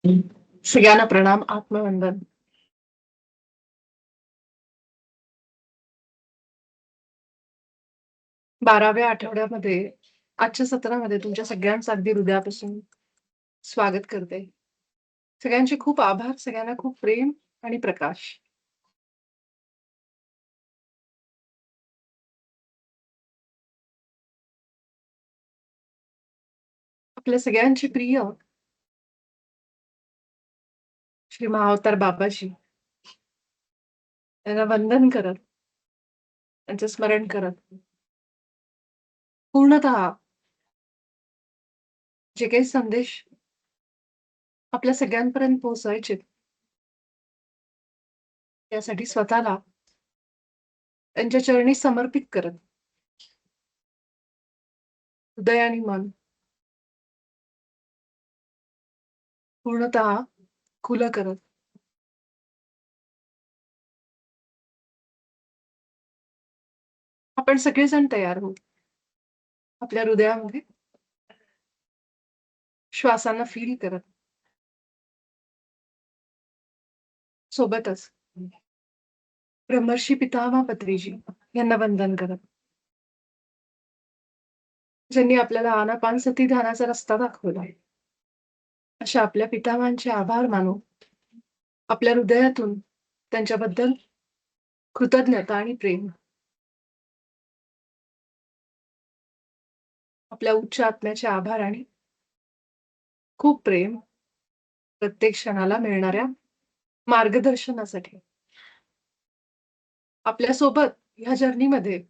सगळ्यांना प्रणाम, आत्मवंदन. 12व्या आठवड्यामध्ये आजच्या सत्रामध्ये तुमच्या सगळ्यांचं अगदी हृदयापासून स्वागत करते. सगळ्यांचे खूप आभार, सगळ्यांना खूप प्रेम आणि प्रकाश. आपल्या सगळ्यांचे प्रिय श्री महाअवतार बाबाजी यांना वंदन करत, त्यांचं स्मरण करत, पूर्णतः जे काही संदेश आपल्या सगळ्यांपर्यंत पोहोचायचे, त्यासाठी स्वतःला त्यांच्या चरणी समर्पित करत, हृदय आणि मन पूर्णतः खुलं करत, आपण सगळेजण तयार होऊ. आपल्या हृदयामध्ये श्वासांना फील करत, सोबतच ब्रह्मर्षी पितामह पत्रीजी यांना वंदन करत, ज्यांनी आपल्याला आनापानसती ध्यानाचा रस्ता दाखवला. अशा आपल्या पितामहांचे आभार मानू. आपल्या हृदयातून त्यांच्याबद्दल कृतज्ञता आणि प्रेम, आपल्या उच्च आत्म्याचे आभार आणि खूप प्रेम प्रत्येक क्षणाला मिळणाऱ्या मार्गदर्शनासाठी. आपल्यासोबत ह्या जर्नीमध्ये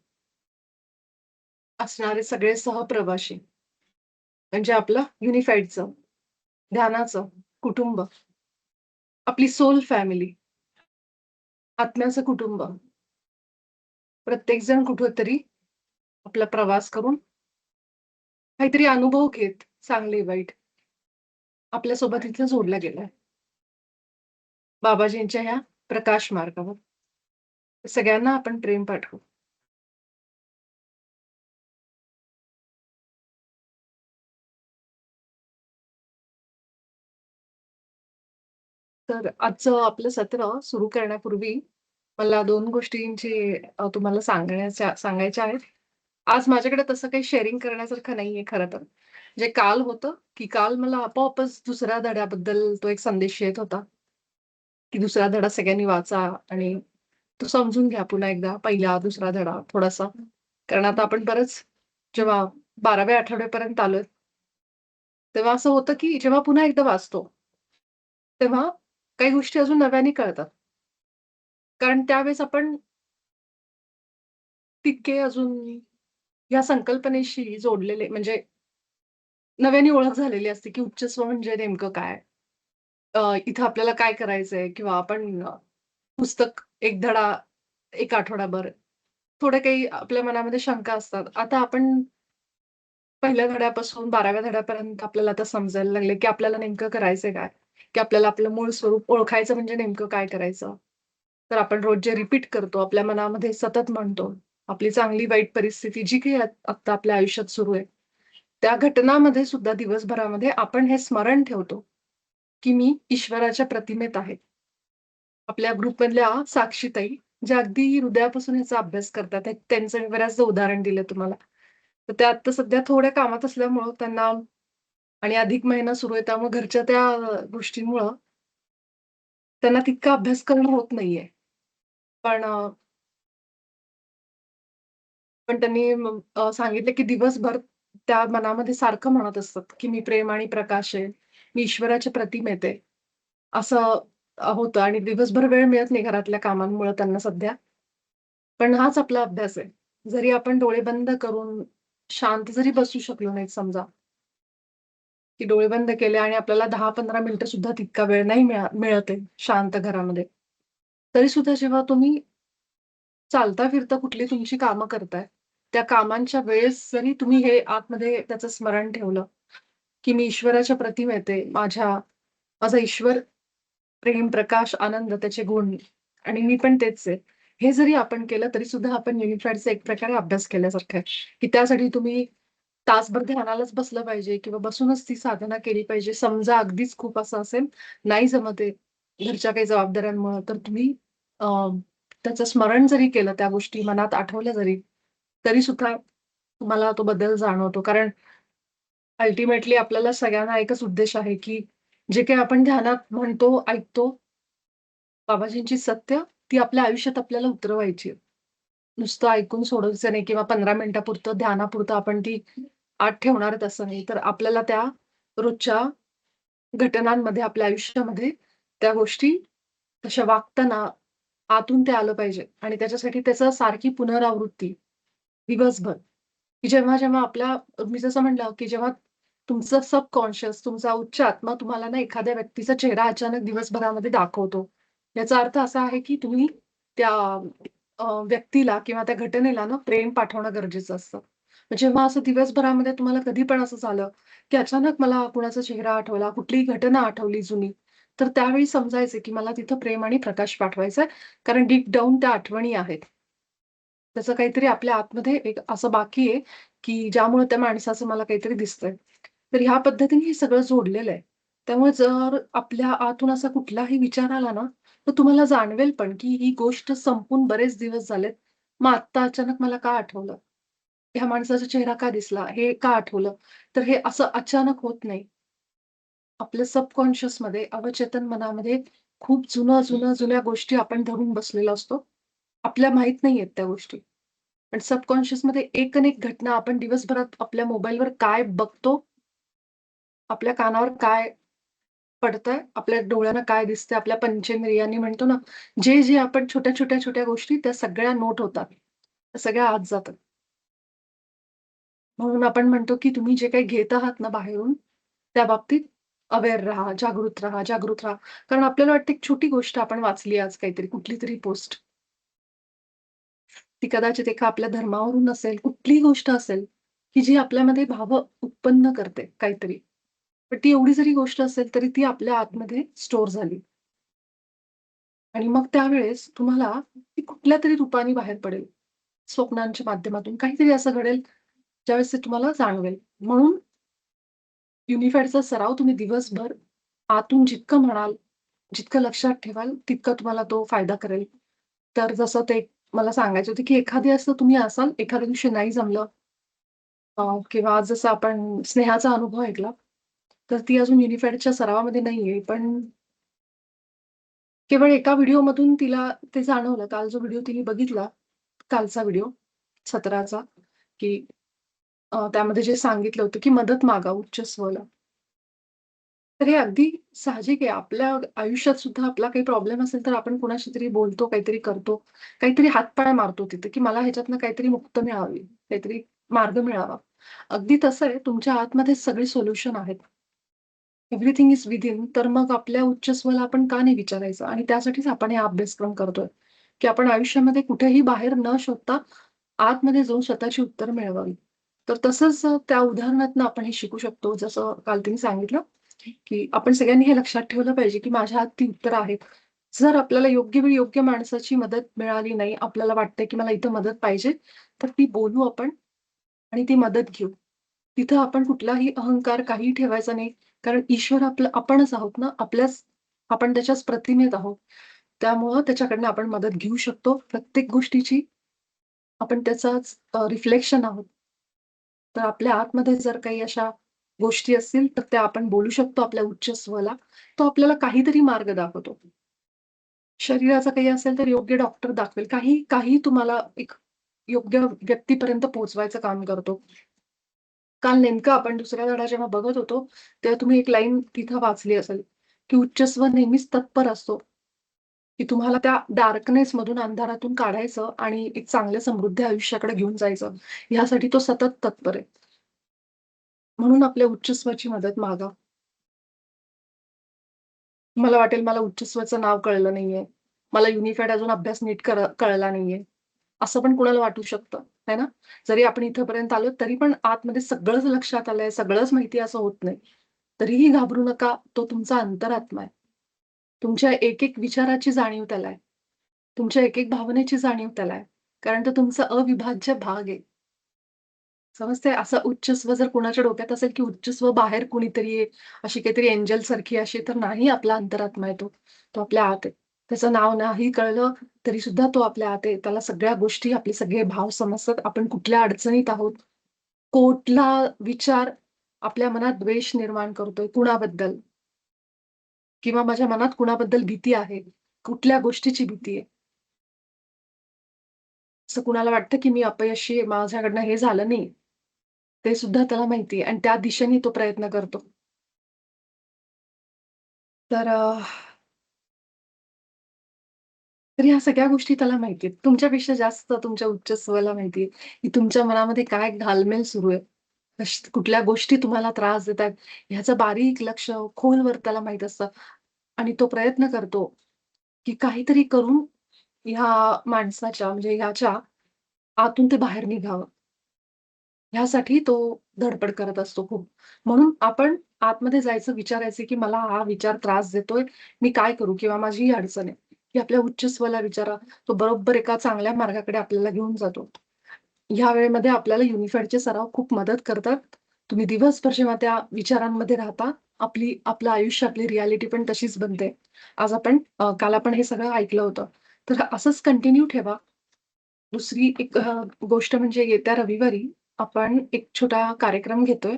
असणारे सगळे सहप्रवासी म्हणजे आपलं युनिफाईडचं, ध्यानाचं कुटुंब, आपली सोल फॅमिली, आत्म्याचं कुटुंब. प्रत्येकजण कुठेतरी आपला प्रवास करून काहीतरी अनुभव घेत, चांगले वाईट, आपल्यासोबत इथं जोडला गेलाय. बाबाजींच्या ह्या प्रकाश मार्गावर. सगळ्यांना आपण प्रेम पाठवू. तर आजचं आपलं सत्र सुरू करण्यापूर्वी मला 2 गोष्टींची तुम्हाला सांगायच्या आहेत. आज माझ्याकडे तसं काही शेअरिंग करण्यासारखं नाहीये खरं तर. जे काल होतं, की काल मला आपोआपच दुसऱ्या धड्याबद्दल तो एक संदेश येत होता, की दुसरा धडा सगळ्यांनी वाचा आणि तो समजून घ्या पुन्हा एकदा पहिला, दुसरा धडा थोडासा. कारण आता आपण बरंच जेव्हा 12व्या आठवड्यापर्यंत आलोय, तेव्हा असं होतं, की जेव्हा पुन्हा एकदा वाचतो, तेव्हा काही गोष्टी अजून नव्याने कळतात. कारण त्यावेळेस आपण तितके अजून या संकल्पनेशी जोडलेले म्हणजे नव्याने ओळख झालेली असते, की उच्चस्व म्हणजे नेमकं काय? इथं आपल्याला काय करायचंय किंवा आपण पुस्तक एक धडा, एक आठवडाभर थोड्या काही आपल्या मनामध्ये शंका असतात. आता आपण पहिल्या धड्यापासून 12व्या धड्यापर्यंत आपल्याला आता समजायला लागले, की आपल्याला नेमकं करायचंय काय? की आपल्याला आपलं मूळ स्वरूप ओळखायचं म्हणजे नेमकं काय करायचं? तर आपण रोज जे रिपीट करतो, आपल्या मनामध्ये सतत म्हणतो, आपली चांगली वाईट परिस्थिती जी काही आत्ता आपल्या आयुष्यात सुरू आहे, त्या घटनामध्ये सुद्धा दिवसभरामध्ये आपण हे स्मरण ठेवतो, की मी ईश्वराच्या प्रतिमेत आहे. आपल्या ग्रुपमधल्या साक्षीताई, ज्या अगदी हृदयापासून ह्याचा अभ्यास करतात. त्यांचं मी बऱ्याचदा उदाहरण दिलं तुम्हाला. तर त्या आत्ता सध्या थोड्या कामात असल्यामुळं त्यांना आणि अधिक महिना सुरू आहे त्यामुळे घरच्या त्या गोष्टींमुळं त्यांना तितका अभ्यास करणं होत नाहीये. पण त्यांनी सांगितलं की दिवसभर त्या मनामध्ये सारखं म्हणत असतात, की मी प्रेम आणि प्रकाश आहे. मी ईश्वराच्या प्रतिमेत आहे. असं होतं आणि दिवसभर वेळ मिळत नाही घरातल्या कामांमुळं त्यांना सध्या. पण हाच आपला अभ्यास आहे. जरी आपण डोळे बंद करून शांत जरी बसू शकलो नाही समजा, की डोळे बंद केले आणि आपल्याला 10-15 मिनिटं सुद्धा तितका वेळ नाही मिळत आहे शांत घरामध्ये. तरी सुद्धा जेव्हा तुम्ही चालता-फिरता कुठली तुमची कामं करताय, त्या कामांच्या वेळेस जरी तुम्ही हे आतमध्ये त्याचं स्मरण ठेवलं, की मी ईश्वराच्या प्रतिमेत आहे. माझा ईश्वर प्रेम, प्रकाश, आनंद त्याचे गुण आणि मी पण तेच आहे. हे जरी आपण केलं तरी सुद्धा आपण युनिफाईडचा एक प्रकारे अभ्यास केल्यासारखं आहे, की त्यासाठी तुम्ही तासभर ध्यानालाच बसलं पाहिजे किंवा बसूनच ती साधना केली पाहिजे. समजा अगदीच खूप असं असेल, नाही जमत आहे, घरच्या काही जबाबदाऱ्यांमुळं, तर तुम्ही अ, त्याचं स्मरण जरी केलं, त्या गोष्टी मनात आठवल्या जरी, तरीसुद्धा तुम्हाला तो बदल जाणवतो. कारण अल्टिमेटली आपल्याला सगळ्यांना एकच उद्देश आहे, की जे काही आपण ध्यानात म्हणतो, ऐकतो, बाबाजींची सत्य, ती आपल्या आयुष्यात आपल्याला उतरवायची आहे. नुसतं ऐकून सोडायचं नाही किंवा 15 मिनिटापुरतं ध्यानापुरतं आपण ती आत ठेवणार तसं नाही. तर आपल्याला त्या रोजच्या घटनांमध्ये, आपल्या आयुष्यामध्ये त्या गोष्टी तशा वागताना आतून ते आलं पाहिजे आणि त्याच्यासाठी त्याचं सारखी पुनरावृत्ती दिवसभर, की जेव्हा-जेव्हा आपल्या मी जसं म्हटलं, की जेव्हा तुमचं सबकॉन्शियस, तुमचा उच्च आत्मा तुम्हाला ना एखाद्या व्यक्तीचा चेहरा अचानक दिवसभरामध्ये दाखवतो. याचा अर्थ असा आहे, की तुम्ही त्या व्यक्तीला किंवा त्या घटनेला ना प्रेम पाठवणं गरजेचं असतं. मग जेव्हा असं दिवसभरामध्ये तुम्हाला कधी पण असं झालं, की अचानक मला कुणाचा चेहरा आठवला, कुठलीही घटना आठवली जुनी, तर त्यावेळी समजायचं, की मला तिथं प्रेम आणि प्रकाश पाठवायचा आहे. कारण डीप डाउन त्या आठवणी आहेत. त्याचं काहीतरी आपल्या आतमध्ये एक असं बाकी आहे, की ज्यामुळे त्या माणसाचं मला काहीतरी दिसतंय. तर ह्या पद्धतीने हे सगळं जोडलेलं आहे. त्यामुळे जर आपल्या आतून असा कुठलाही विचार आला ना, तर तुम्हाला जाणवेल पण, की ही गोष्ट संपून बरेच दिवस झालेत. मग आत्ता अचानक मला का आठवलं? ह्या माणसाचा चेहरा का दिसला? हे का आठवलं? तर हे असं अचानक होत नाही. आपल्या सबकॉन्शियसमध्ये, अवचेतन मनामध्ये खूप जुन्या गोष्टी आपण धरून बसलेलो असतो. आपल्या माहीत नाहीयेत त्या गोष्टी. पण सबकॉन्शियसमध्ये एक अन् एक घटना आपण दिवसभरात आपल्या मोबाईलवर काय बघतो, आपल्या कानावर काय पडतंय, आपल्या डोळ्यांना काय दिसतंय, आपल्या पंचेंद्रियांनी म्हणतो ना, जे आपण छोट्या गोष्टी त्या सगळ्या नोट होतात. त्या सगळ्या आत जातात. म्हणून आपण म्हणतो, की तुम्ही जे काही घेत आहात ना बाहेरून, त्या बाबतीत अवेअर राहा, जागृत राहा. कारण आपल्याला वाटतं एक छोटी गोष्ट आपण वाचली आज काहीतरी, कुठलीतरी पोस्ट. ती कदाचित एका आपल्या धर्मावरून असेल, कुठलीही गोष्ट असेल, की जी आपल्यामध्ये भाव उत्पन्न करते काहीतरी. पण ती एवढी जरी गोष्ट असेल, तरी ती आपल्या आतमध्ये स्टोअर झाली आणि मग त्यावेळेस तुम्हाला ती कुठल्यातरी रूपाने बाहेर पडेल. स्वप्नांच्या माध्यमातून काहीतरी असं घडेल, ज्यावेळेस ते तुम्हाला जाणवेल. म्हणून युनिफाईडचा सराव तुम्ही दिवसभर आतून जितकं म्हणाल, जितकं लक्षात ठेवाल, तितका तुम्हाला तो फायदा करेल. तर जसं ते मला सांगायचं होतं, की एखादी असं तुम्ही असाल, एखाद्या दिवशी नाही जमलं किंवा आज जसं आपण स्नेहाचा अनुभव ऐकला, तर ती अजून युनिफाईडच्या सरावामध्ये नाहीये. पण केवळ एका व्हिडिओमधून तिला ते जाणवलं. काल जो व्हिडिओ तिने बघितला, कालचा व्हिडिओ 17चा, की त्यामध्ये जे सांगितलं होतं, की मदत मागा उच्च स्वला. तर हे अगदी साहजिक आहे. आपल्या आयुष्यात सुद्धा आपला काही प्रॉब्लेम असेल, तर आपण कोणाशी तरी बोलतो, काहीतरी करतो, काहीतरी हातपाय मारतो तिथे, की मला ह्याच्यातनं काहीतरी मुक्ती मिळावी, काहीतरी मार्ग मिळावा. अगदी तसं आहे, तुमच्या आतमध्ये सगळे सोल्युशन आहेत. Everything is within. तर मग आपल्या उच्च स्वला आपण का नाही विचारायचं? आणि त्यासाठीच आपण हा अभ्यासक्रम करतोय, की आपण आयुष्यामध्ये कुठेही बाहेर न शोधता आतमध्ये जाऊन स्वतःची उत्तरं मिळवावी. तर तसंच त्या उदाहरणातनं आपण हे शिकू शकतो. जसं काल तिने सांगितलं, की आपण सगळ्यांनी हे लक्षात ठेवलं पाहिजे, की माझ्या हात ती उत्तरं आहेत. जर आपल्याला योग्य वेळी योग्य माणसाची मदत मिळाली नाही, आपल्याला वाटतंय, की मला इथं मदत पाहिजे, तर ती बोलू आपण आणि ती मदत घेऊ. तिथं आपण कुठलाही अहंकार काहीही ठेवायचा नाही. कारण ईश्वर आपणच आहोत ना, आपण त्याच्याच प्रतिमेत आहोत. त्यामुळं त्याच्याकडनं आपण मदत घेऊ शकतो. प्रत्येक गोष्टीची आपण त्याचाच रिफ्लेक्शन आहोत. तर आपल्या आतमध्ये जर काही अशा गोष्टी असतील, तर त्या आपण बोलू शकतो आपल्या उच्च स्वला. तो आपल्याला काहीतरी मार्ग दाखवतो. शरीराचं काही असेल तर योग्य डॉक्टर दाखवेल. काही काही तुम्हाला एक योग्य व्यक्तीपर्यंत पोहोचवायचं काम करतो. काल नेमकं आपण दुसरा धडा जेव्हा बघत होतो, तेव्हा तुम्ही एक लाईन तिथं वाचली असेल, की उच्चस्वर नेहमीच तत्पर असतो, की तुम्हाला त्या डार्कनेसमधून, अंधारातून काढायचं आणि एक चांगल्या समृद्ध आयुष्याकडे घेऊन जायचं. यासाठी तो सतत तत्पर आहे. म्हणून आपल्या उच्चस्वराची मदत मागा. मला वाटेल मला उच्चस्वराचं नाव कळलं नाहीये. मला युनिफाईड अजून अभ्यास नीट कळला नाहीये. असं पण कुणाला वाटू शकतं, है ना? जरी आपण इथपर्यंत आलो, तरी पण आतमध्ये सगळंच लक्षात आलंय, सगळंच माहिती असं होत नाही. तरीही घाबरू नका. तो तुमचा अंतरात्मा आहे. तुमच्या एक-एक विचाराची जाणीव त्याला आहे. तुमच्या एक-एक भावनेची जाणीव त्याला आहे. कारण तो तुमचा अविभाज्य भाग आहे. समजते? असं उच्चस्व जर कुणाच्या डोक्यात असेल, की उच्चस्व बाहेर कुणीतरी आहे, अशी काहीतरी एंजलसारखी अशी, तर नाही आपला अंतरात्मा आहे तो. तो आपल्या आत आहे. त्याचं नाव नाही कळलं तरी सुद्धा तो आपल्या आत आहे. त्याला सगळ्या गोष्टी, आपले सगळे भाव समजतात. आपण कुठल्या अडचणीत आहोत, कुठला विचार आपल्या मनात द्वेष निर्माण करतोय कुणाबद्दल किंवा माझ्या मनात कुणाबद्दल भीती आहे, कुठल्या गोष्टीची भीती आहे. असं कुणाला वाटतं, की मी अपयशी आहे, माझ्याकडनं हे झालं नाही. ते सुद्धा त्याला माहिती आहे आणि त्या दिशेने तो प्रयत्न करतो. तर तर ह्या सगळ्या गोष्टी त्याला माहिती आहेत. तुमच्यापेक्षा जास्त तुमच्या उच्च स्वला माहिती आहे, की तुमच्या मनामध्ये काय घालमेल सुरू आहे. कुठल्या गोष्टी तुम्हाला त्रास देतायत, ह्याचं बारीक लक्ष खोलवर त्याला माहीत असतं आणि तो प्रयत्न करतो, की काहीतरी करून ह्या माणसाच्या म्हणजे ह्याच्या आतून ते बाहेर निघावं. ह्यासाठी तो धडपड करत असतो खूप. म्हणून आपण आतमध्ये जायचं, विचारायचं, की मला हा विचार त्रास देतोय, मी काय करू? किंवा माझी ही अडचण आहे. की आपल्या उच्च स्वला विचारा. तो बरोबर एका चांगल्या मार्गाकडे आपल्याला घेऊन जातो. ह्या वेळेमध्ये आपल्याला युनिफाईडचे सराव खूप मदत करतात. तुम्ही दिवसभर जेव्हा त्या विचारांमध्ये राहता, आपलं आयुष्य, आपली रिॲलिटी पण तशीच बनते. आज आपण काल आपण हे सगळं ऐकलं होतं. तर असंच कंटिन्यू ठेवा. दुसरी एक गोष्ट म्हणजे येत्या रविवारी आपण एक छोटा कार्यक्रम घेतोय.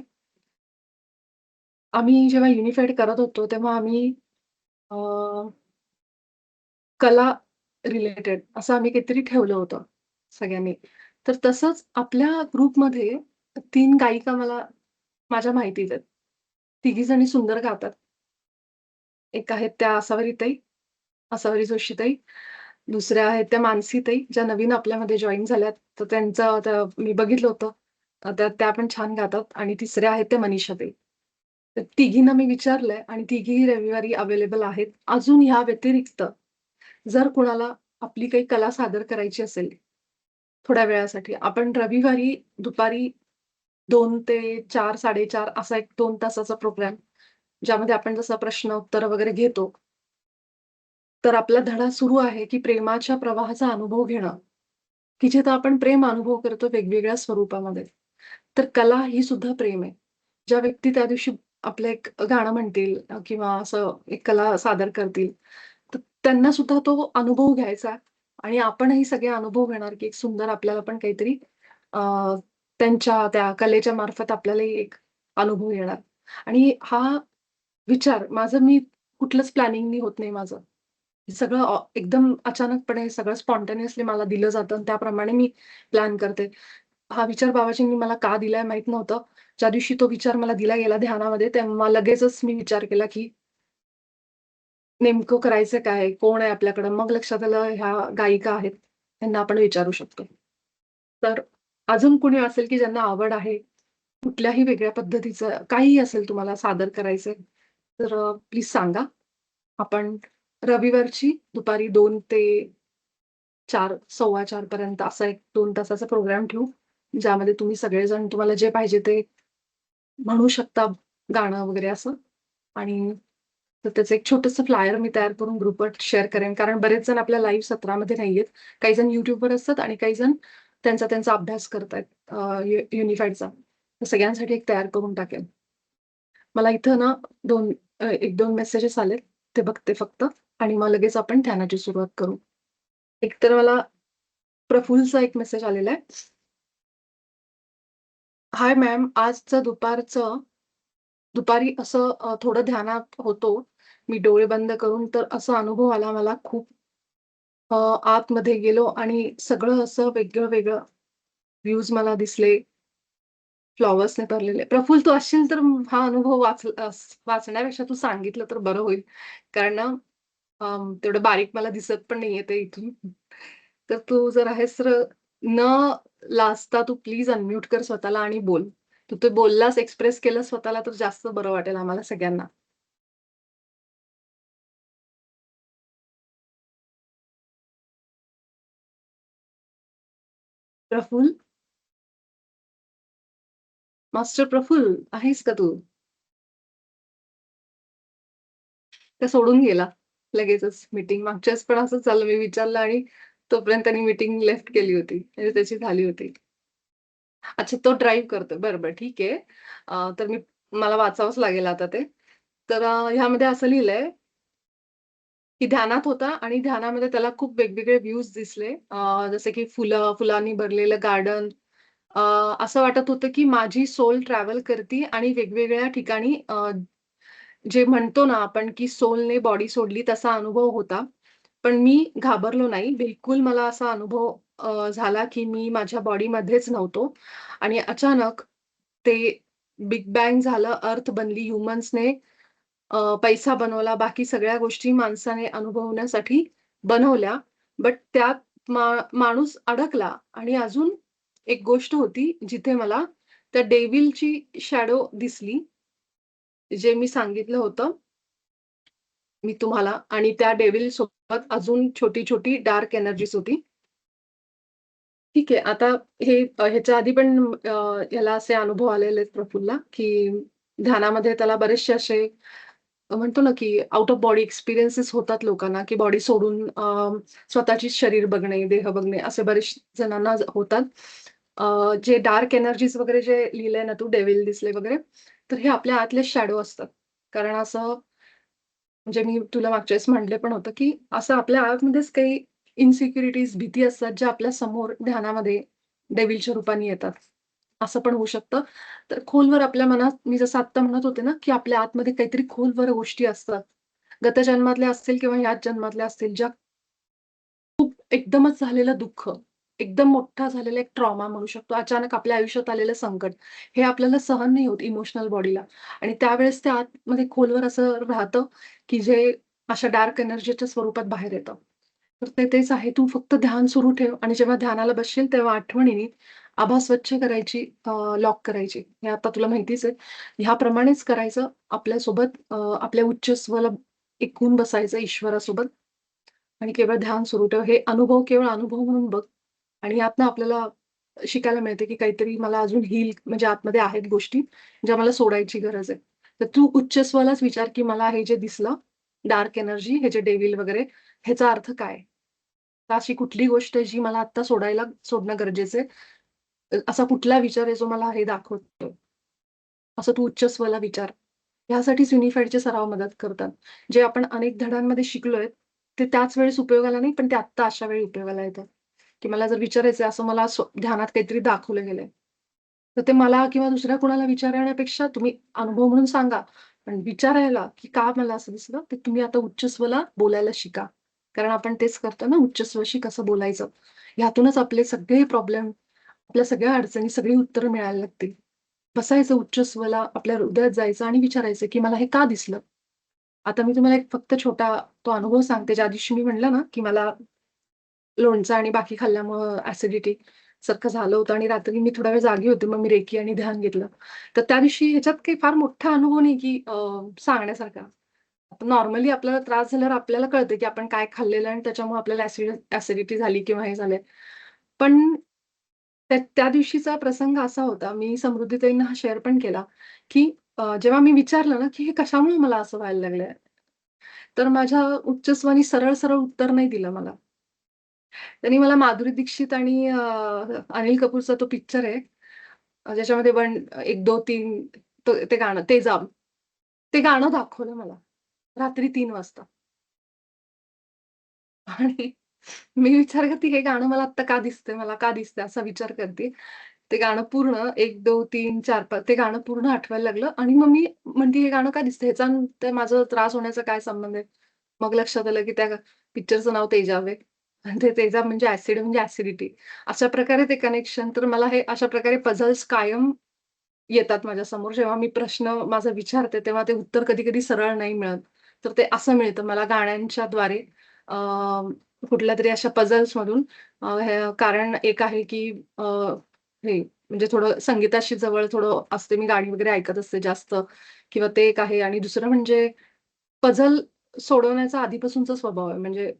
आम्ही जेव्हा युनिफाईड करत होतो, तेव्हा आम्ही अ, कला रिलेटेड असं आम्ही काहीतरी ठेवलं होतं सगळ्यांनी. तर तसंच आपल्या ग्रुपमध्ये 3 गायिका मला माझ्या माहितीत आहेत. तिघी जणी सुंदर गातात. एक आहेत त्या आसावरीताई, आसावरी जोशीताई. दुसऱ्या आहेत त्या मानसीताई, ज्या नवीन आपल्यामध्ये जॉइन झाल्यात. तर त्यांचं आता मी बघितलं होतं. त्या पण छान गातात आणि तिसऱ्या आहेत त्या मनीषाताई. तर तिघींना मी विचारलंय आणि तिघीही रविवारी अवेलेबल आहेत. अजून ह्या व्यतिरिक्त जर कुणाला आपली काही कला सादर करायची असेल, थोड्या वेळासाठी, आपण रविवारी दुपारी 2 ते 4, 4:30 असा एक 2 तासाचा प्रोग्राम, ज्यामध्ये आपण जसं प्रश्न-उत्तरं वगैरे घेतो. तर आपला धडा सुरू आहे, की प्रेमाच्या प्रवाहाचा अनुभव घेणं, की जिथं आपण प्रेम अनुभव करतो वेगवेगळ्या स्वरूपामध्ये. तर कला ही सुद्धा प्रेम आहे. ज्या व्यक्ती त्या दिवशी आपलं एक गाणं म्हणतील किंवा असं एक कला सादर करतील, तर त्यांना सुद्धा तो अनुभव घ्यायचा आणि आपणही सगळे अनुभव घेणार, की एक सुंदर आपल्याला पण काहीतरी अ, त्यांच्या त्या कलेच्या मार्फत आपल्यालाही एक अनुभव येणार आणि हा विचार माझं मी कुठलंच प्लॅनिंगनी होत नाही माझं. हे सगळं एकदम अचानकपणे सगळं स्पॉन्टेनियसली मला दिलं जातं आणि त्याप्रमाणे मी प्लॅन करते. हा विचार बाबाजींनी मला का दिलाय माहीत नव्हतं. ज्या दिवशी तो विचार मला दिला गेला ध्यानामध्ये, तेव्हा लगेचच मी विचार केला, की नेमकं करायचं काय? कोण आहे आपल्याकडं? मग लक्षात आलं ह्या गायिका आहेत. त्यांना आपण विचारू शकतो. तर अजून कुणी असेल, की ज्यांना आवड आहे, कुठल्याही वेगळ्या पद्धतीचं काहीही असेल तुम्हाला सादर करायचंय, तर प्लीज सांगा. आपण रविवारची दुपारी 2 ते 4, 4:15 पर्यंत असा एक 2 तासाचा प्रोग्राम ठेवू, ज्यामध्ये तुम्ही सगळेजण तुम्हाला जे पाहिजे ते म्हणू शकता गाणं वगैरे असं आणि तर त्याचं एक छोटंसं फ्लायर मी तयार करून ग्रुपवर शेअर करेन. कारण बरेच जण आपल्या लाईव्ह सत्रामध्ये नाहीयेत. काही जण YouTubeवर असतात आणि काही जण त्यांचा अभ्यास करतायत युनिफाईडचा. तर सगळ्यांसाठी एक तयार करून टाकेन. मला इथं ना 1-2 मेसेजेस आलेत. ते बघते फक्त आणि मग लगेच आपण ध्यानाची सुरुवात करू. एक तर मला प्रफुल्लचा एक मेसेज आलेला आहे. हाय मॅम, आजचं दुपारी असं थोडं ध्यानात होतो. मी डोळे बंद करून तर असा अनुभव आला मला खूप आतमध्ये गेलो आणि सगळं असं वेगळं-वेगळं व्ह्यूज मला दिसले. फ्लॉवर्सने भरलेले. प्रफुल्ल तू असशील तर हा अनुभव वाचण्यापेक्षा तू सांगितलं तर बरं होईल. कारण ना तेवढं बारीक मला दिसत पण नाहीये ते इथून. तर तू जर आहेस तर न लाजता तू प्लीज अनम्यूट कर स्वतःला आणि बोल. तू ते बोललास, एक्सप्रेस केलं स्वतःला तर जास्त बरं वाटेल आम्हाला सगळ्यांना. प्रफुल्ल, मास्टर प्रफुल्ल आहेस का तू? त्या सोडून गेला लगेचच मीटिंग. मागच्या वेळेस पण असंच झालं. मी विचारलं आणि तोपर्यंत त्यांनी मीटिंग लेफ्ट केली होती. म्हणजे त्याची झाली होती. अच्छा तो ड्राईव्ह करतोय. बरं, बरं ठीक आहे. तर मला वाचावंच लागेल आता ते. तर ह्यामध्ये असं लिहिलंय, की ध्यानात होता आणि ध्यानामध्ये त्याला खूप वेगवेगळे व्ह्यूज दिसले. जसे की फुलांनी भरलेलं गार्डन. अ, असं वाटत होतं, की माझी सोल ट्रॅव्हल करती आणि वेगवेगळ्या ठिकाणी जे म्हणतो ना आपण, की सोलने बॉडी सोडली तसा अनुभव होता. पण मी घाबरलो नाही. बिलकुल मला असा अनुभव झाला, की मी माझ्या बॉडीमध्येच नव्हतो आणि अचानक ते बिग बँग झालं, अर्थ बनली, ह्युमन्सने पैसा बनवला, बाकी सगळ्या गोष्टी माणसाने अनुभवण्यासाठी बनवल्या. बट त्यात माणूस अडकला आणि अजून एक गोष्ट होती, जिथे मला त्या डेव्हिलची शॅडो दिसली, जे मी सांगितलं होतं मी तुम्हाला आणि त्या डेव्हिलसोबत अजून छोटी-छोटी डार्क एनर्जीज होती. ठीक आहे. आता ह्याच्या आधी पण ह्याला असे अनुभव आलेले आहेत प्रफुल्लला, की ध्यानामध्ये त्याला बरेचसे असे म्हणतो ना, की आउट ऑफ बॉडी एक्सपिरियन्सेस होतात लोकांना, की बॉडी सोडून स्वतःचीच शरीर बघणे, देह बघणे असे बरेच जणांना होतात. जे डार्क एनर्जीज वगैरे जे लिहिलंय ना तू डेव्हिल दिसले वगैरे, तर हे आपल्या आतले शॅडो असतात. कारण असं म्हणजे मी तुला मागच्या वेळेस म्हटले पण होतं, की असं आपल्या आतमध्येच काही इन्सिक्युरिटीज, भीती असतात, ज्या आपल्या समोर ध्यानामध्ये डेव्हिलच्या रूपाने येतात. असं पण होऊ शकतं. तर खोलवर आपल्या मनात मी जसं आत्ता म्हणत होते ना, की आपल्या आतमध्ये काहीतरी खोलवर गोष्टी असतात. गत जन्मातल्या असतील किंवा ह्याच जन्मातल्या असतील, ज्या एकदमच झालेलं दुःख, एकदम मोठा झालेला एक ट्रॉमा म्हणू शकतो. अचानक आपल्या आयुष्यात आलेलं संकट, हे आपल्याला सहन नाही होत इमोशनल बॉडीला आणि त्यावेळेस ते आतमध्ये खोलवर असं राहतं, की जे अशा डार्क एनर्जीच्या स्वरूपात बाहेर येतं. तर तेच आहे. तू फक्त ध्यान सुरू ठेव आणि जेव्हा ध्यानाला बसशील तेव्हा आठवणीने आभा स्वच्छ करायची, लॉक करायची. हे आता तुला माहितीच आहे. ह्याप्रमाणेच करायचं. आपल्यासोबत आपल्या उच्च स्वला एकवून बसायचं ईश्वरासोबत आणि केवळ ध्यान सुरू ठेव. हे अनुभव केवळ अनुभव म्हणून बघ आणि यातनं आपल्याला शिकायला मिळते, की काहीतरी मला अजून म्हणजे आतमध्ये आहेत गोष्टी, ज्या मला सोडायची गरज आहे. तर तू उच्च स्वलाच विचार, की मला हे जे दिसलं, डार्क एनर्जी, हे जे डेव्हिल वगैरे, ह्याचा अर्थ काय? तर अशी कुठली गोष्ट आहे, जी मला आत्ता सोडणं गरजेचं आहे? असा कुठला विचार आहे, जो मला हे दाखवतोय? असं तू उच्च स्वला विचार. ह्यासाठीच युनिफाईडचे सराव मदत करतात. जे आपण अनेक धड्यांमध्ये शिकलोय, ते त्याच वेळेस उपयोगाला नाही, पण ते आत्ता अशा वेळी उपयोगाला येतं. की मला जर विचारायचंय असं मला ध्यानात काहीतरी दाखवलं गेलंय. तर ते मला किंवा दुसऱ्या कोणाला विचारण्यापेक्षा तुम्ही अनुभव म्हणून सांगा. पण विचारायला, की का मला असं दिसलं, ते तुम्ही आता उच्च स्वला बोलायला शिका. कारण आपण तेच करतो ना, उच्च स्वशी कसं बोलायचं. ह्यातूनच आपले सगळे प्रॉब्लेम, आपल्या सगळ्या अडचणी, सगळी उत्तरं मिळायला लागतील. बसायचं उच्च स्वला आपल्या हृदयात जायचं आणि विचारायचं, की मला हे का दिसलं? आता मी तुम्हाला एक फक्त छोटा तो अनुभव सांगते. ज्या दिवशी मी म्हटलं ना, की मला लोणचं आणि बाकी खाल्ल्यामुळं ॲसिडिटी सारखं झालं होतं आणि रात्री मी थोडा वेळ जागी होते. मग मी रेकी आणि ध्यान घेतलं. तर त्या दिवशी ह्याच्यात काही फार मोठा अनुभव नाही, की सांगण्यासारखा. नॉर्मली आपल्याला त्रास झाल्यावर आपल्याला कळतं, की आपण काय खाल्लेलं आणि त्याच्यामुळे आपल्याला ॲसिडिटी झाली किंवा हे झालंय. पण त्या त्या दिवशीचा प्रसंग असा होता, मी समृद्धीताईंना हा शेअर पण केला, की जेव्हा मी विचारलं ना, की हे कशामुळे मला असं व्हायला लागलंय? तर माझ्या उच्चस्वानी सरळ-सरळ उत्तर नाही दिलं मला. त्यांनी मला माधुरी दीक्षित आणि अनिल कपूरचा तो पिक्चर आहे. ज्याच्यामध्ये 1, 2, 3 ते गाणं तेजाब. ते गाणं दाखवलं मला रात्री 3 वाजता आणि मी विचार करते हे गाणं मला आत्ता का दिसतंय? मला का दिसतंय? असा विचार करते. ते गाणं पूर्ण 1, 2, 3, 4, 5 ते गाणं पूर्ण आठवायला लागलं आणि मग मी म्हणते हे गाणं का दिसतंय? ह्याचा आणि ते माझं त्रास होण्याचा काय संबंध आहे? मग लक्षात आलं की त्या पिक्चरचं नाव तेजाब आहे आणि ते तेजाब म्हणजे ॲसिड म्हणजे ॲसिडिटी. अशा प्रकारे ते कनेक्शन तर मला हे अशा प्रकारे पझल्स कायम येतात माझ्यासमोर. जेव्हा मी प्रश्न माझा विचारते, तेव्हा ते उत्तर कधी-कधी सरळ नाही मिळत. तर ते असं मिळतं मला गाण्यांच्याद्वारे अ, कुठल्यातरी अशा पझल्समधून. हे कारण एक आहे की हे म्हणजे थोडं संगीताशी जवळ थोडं असते. मी गाणी वगैरे ऐकत असते जास्त किंवा ते एक आहे आणि दुसरं म्हणजे पझल सोडवण्याचा आधीपासूनचा स्वभाव आहे. म्हणजे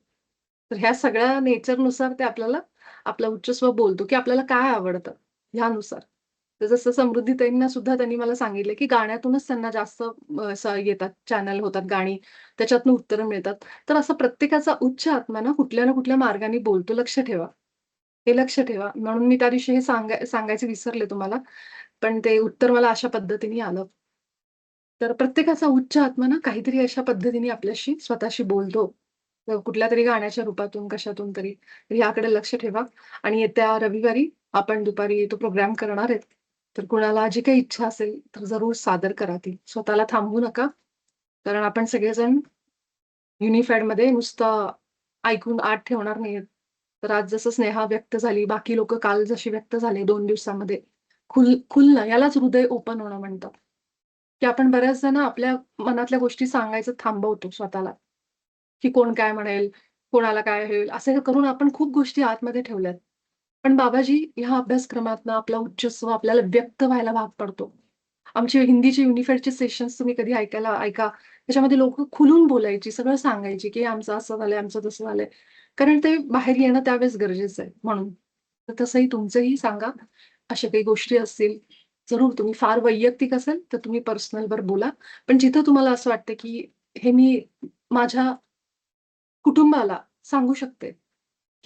तर ह्या सगळ्या नेचरनुसार ते आपल्याला आपला उच्च स्वर बोलतो, की आपल्याला काय आवडतं ह्यानुसार. तर जसं समृद्धीताईंना सुद्धा त्यांनी मला सांगितलं, की गाण्यातूनच त्यांना जास्त असं येतात, चॅनल होतात गाणी, त्याच्यातनं उत्तरं मिळतात. तर असं प्रत्येकाचा उच्च आत्मा ना कुठल्या ना कुठल्या मार्गाने बोलतो, लक्ष ठेवा. हे लक्ष ठेवा. म्हणून मी त्या दिवशी हे सांगायचे विसरले तुम्हाला. पण ते उत्तर मला अशा पद्धतीने आलं. तर प्रत्येकाचा उच्च आत्मा ना काहीतरी अशा पद्धतीने आपल्याशी स्वतःशी बोलतो. कुठल्यातरी गाण्याच्या रूपातून, कशातून तरी. तर याकडे लक्ष ठेवा आणि येत्या रविवारी आपण दुपारी तो प्रोग्राम करणार आहेत. तर कुणाला जी काही इच्छा असेल, तर जरूर सादर करा ती. स्वतःला थांबवू नका. कारण आपण सगळेजण युनिफाईडमध्ये नुसतं ऐकून आत ठेवणार नाहीयेत. तर आज जसं स्नेहा व्यक्त झाली, बाकी लोकं काल जशी व्यक्त झाले 2 दिवसामध्ये, खुलणं यालाच हृदय ओपन होणं म्हणतात. की आपण बऱ्याचदा ना आपल्या मनातल्या गोष्टी सांगायचं थांबवतो स्वतःला, की कोण काय म्हणेल, कोणाला काय होईल, असं करून आपण खूप गोष्टी आतमध्ये ठेवल्यात. पण बाबाजी ह्या अभ्यासक्रमातनं आपला उच्चस्व आपल्याला व्यक्त व्हायला भाग पडतो. आमचे हिंदीचे युनिफाईडचे सेशन्स तुम्ही कधी ऐका. त्याच्यामध्ये लोकं खुलून बोलायची, सगळं सांगायची, की आमचं असं झालंय, आमचं तसं झालंय. कारण ते बाहेर येणं त्यावेळेस गरजेचं आहे म्हणून. तर तसंही तुमचंही सांगा. अशा काही गोष्टी असतील, जरूर तुम्ही फार वैयक्तिक असेल, तर तुम्ही पर्सनलवर बोला. पण जिथं तुम्हाला असं वाटतं, की हे मी माझ्या कुटुंबाला सांगू शकते,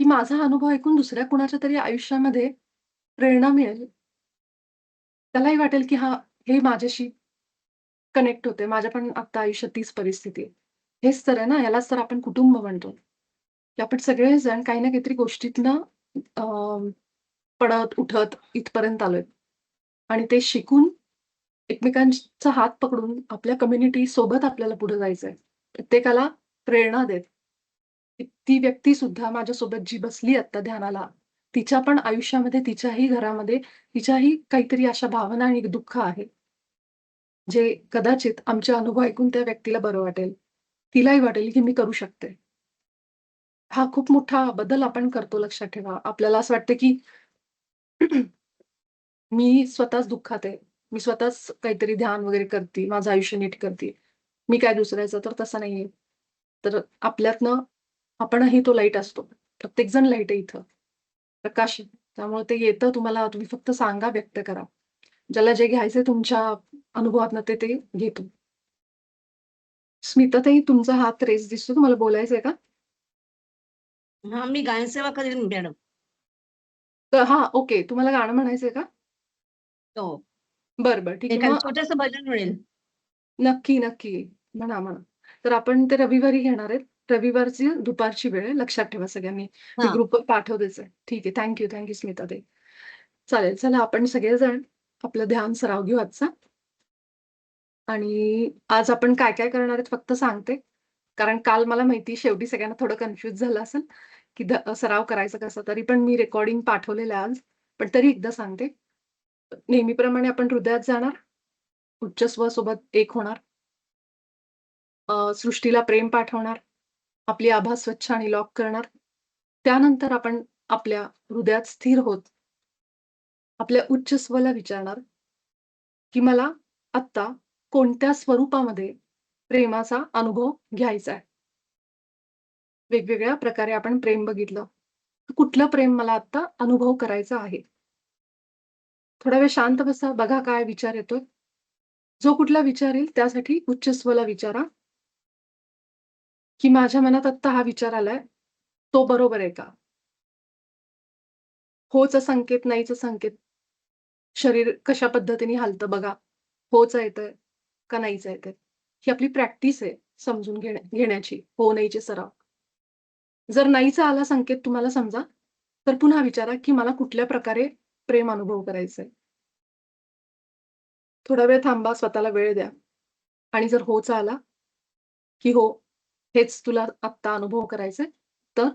की माझा अनुभव ऐकून दुसऱ्या कुणाच्या तरी आयुष्यामध्ये प्रेरणा मिळेल. त्यालाही वाटेल, की हां, हे माझ्याशी कनेक्ट होते. माझ्या पण आता आयुष्यात तीच परिस्थिती आहे. हेच तर आहे ना, यालाच तर आपण कुटुंब म्हणतो. की आपण सगळेजण काही ना काहीतरी गोष्टीतनं अ, पडत-उठत इथपर्यंत आलोय आणि ते शिकून एकमेकांचा हात पकडून आपल्या कम्युनिटी सोबत आपल्याला पुढे जायचंय. प्रत्येकाला प्रेरणा देत. ती व्यक्तीसुद्धा माझ्यासोबत जी बसली आता ध्यानाला, तिच्या पण आयुष्यामध्ये, तिच्याही घरामध्ये, तिच्याही काहीतरी अशा भावना आणि दुःख आहे. जे कदाचित आमचे अनुभव ऐकून त्या व्यक्तीला बरं वाटेल. तिलाही वाटेल, की मी करू शकते. हा खूप मोठा बदल आपण करतो लक्षात ठेवा. आपल्याला असं वाटतं, की मी स्वतःच दुःखात आहे. मी स्वतःच काहीतरी ध्यान वगैरे करते. माझं आयुष्य नीट करते. मी काय दुसऱ्याचं तर तसं नाहीये. तर आपल्यातनं आपणही तो लाईट असतो. प्रत्येकजण लाईट आहे इथं. प्रकाश आहे. त्यामुळे ते येतं तुम्हाला तुम्ही फक्त सांगा, व्यक्त करा. ज्याला जे घ्यायचंय तुमच्या अनुभवातनं ते ते घेतो. स्मिताताई तुमचा हात रेज दिसतो. तुम्हाला बोलायचंय का? हां, मी गायनसेवा करेन मॅडम. तर हां, ओके. तुम्हाला गाणं म्हणायचंय का? हो. बरं, बरं. ठीक आहे. एखादं मग छोटंसं भजन मिळेल. नक्की, नक्की. म्हणा, म्हणा. तर आपण ते रविवारी घेणार आहेत. रविवारची दुपारची वेळ आहे. लक्षात ठेवा सगळ्यांनी. मी हां. ग्रुपवर पाठवतेच आहे. ठीक आहे. थँक यू स्मिताताई. चालेल. चला आपण सगळेजण आपलं ध्यान सराव घेऊ आजचा आणि आज आपण काय-काय करणार आहेत फक्त सांगते. कारण काल मला माहिती शेवटी सगळ्यांना थोडं कन्फ्यूज झालं असेल, की सराव करायचा कसा. तरी पण मी रेकॉर्डिंग पाठवलेलं आहे आज. पण तरी एकदा सांगते. नेहमीप्रमाणे आपण हृदयात जाणार, उच्च स्वसोबत एक होणार. सृष्टीला प्रेम पाठवणार, आपली आभा स्वच्छ आणि लॉक करणार. त्यानंतर आपण आपल्या हृदयात स्थिर होत, आपल्या उच्च स्वला विचारणार, की मला आत्ता कोणत्या स्वरूपामध्ये प्रेमाचा अनुभव घ्यायचा आहे. वेगवेगळ्या प्रकारे आपण प्रेम बघितलं. कुठलं प्रेम मला आत्ता अनुभव करायचा आहे. थोडा वेळ शांत बसा, बघा काय विचार येतोय. जो कुठला विचार येईल त्यासाठी उच्च स्वला विचारा, की माझ्या मनात आत्ता हा विचार आलाय, तो बरोबर आहे का? होचा संकेत, नाहीचा संकेत. शरीर कशा पद्धतीने हालतं बघा. होचं येतंय का नाहीचं येतंय. ही आपली प्रॅक्टिस आहे समजून घेण्याची. हो, नाहीचे सराव. जर नाहीचा आला संकेत तुम्हाला समजा, तर पुन्हा विचारा, की मला कुठल्या प्रकारे प्रेम अनुभव करायचंय. थोडा वेळ थांबा, स्वतःला वेळ द्या आणि जर होचा आला, की हो, हेच तुला आत्ता अनुभव करायचंय, तर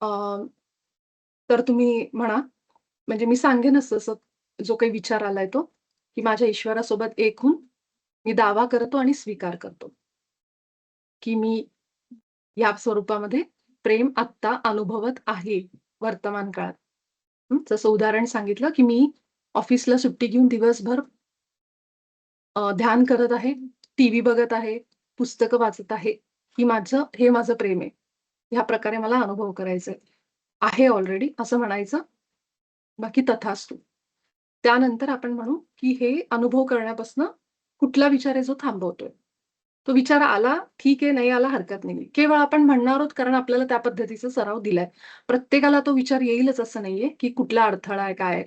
अ, तर तुम्ही म्हणा, म्हणजे मी सांगेनच तसं जो काही विचार आलाय तो, की माझ्या ईश्वरासोबत एक होऊन मी दावा करतो आणि स्वीकार करतो, की मी या स्वरूपामध्ये प्रेम आत्ता अनुभवत आहे वर्तमान काळात. जसं उदाहरण सांगितलं, की मी ऑफिसला सुट्टी घेऊन दिवसभर ध्यान करत आहे, टीव्ही बघत आहे, पुस्तकं वाचत आहे. हे माझं प्रेम आहे. ह्या प्रकारे मला अनुभव करायचा आहे. आहे ऑलरेडी असं म्हणायचं. बाकी तथास्तु. त्यानंतर आपण म्हणू, की हे अनुभव करण्यापासून कुठला विचार आहे जो थांबवतोय. तो विचार आला, ठीक आहे, नाही आला हरकत नाही. केवळ आपण म्हणणार आहोत कारण आपल्याला त्या पद्धतीचा सराव दिलाय. प्रत्येकाला तो विचार येईलच असं नाहीये, की कुठला अडथळा आहे, काय आहे?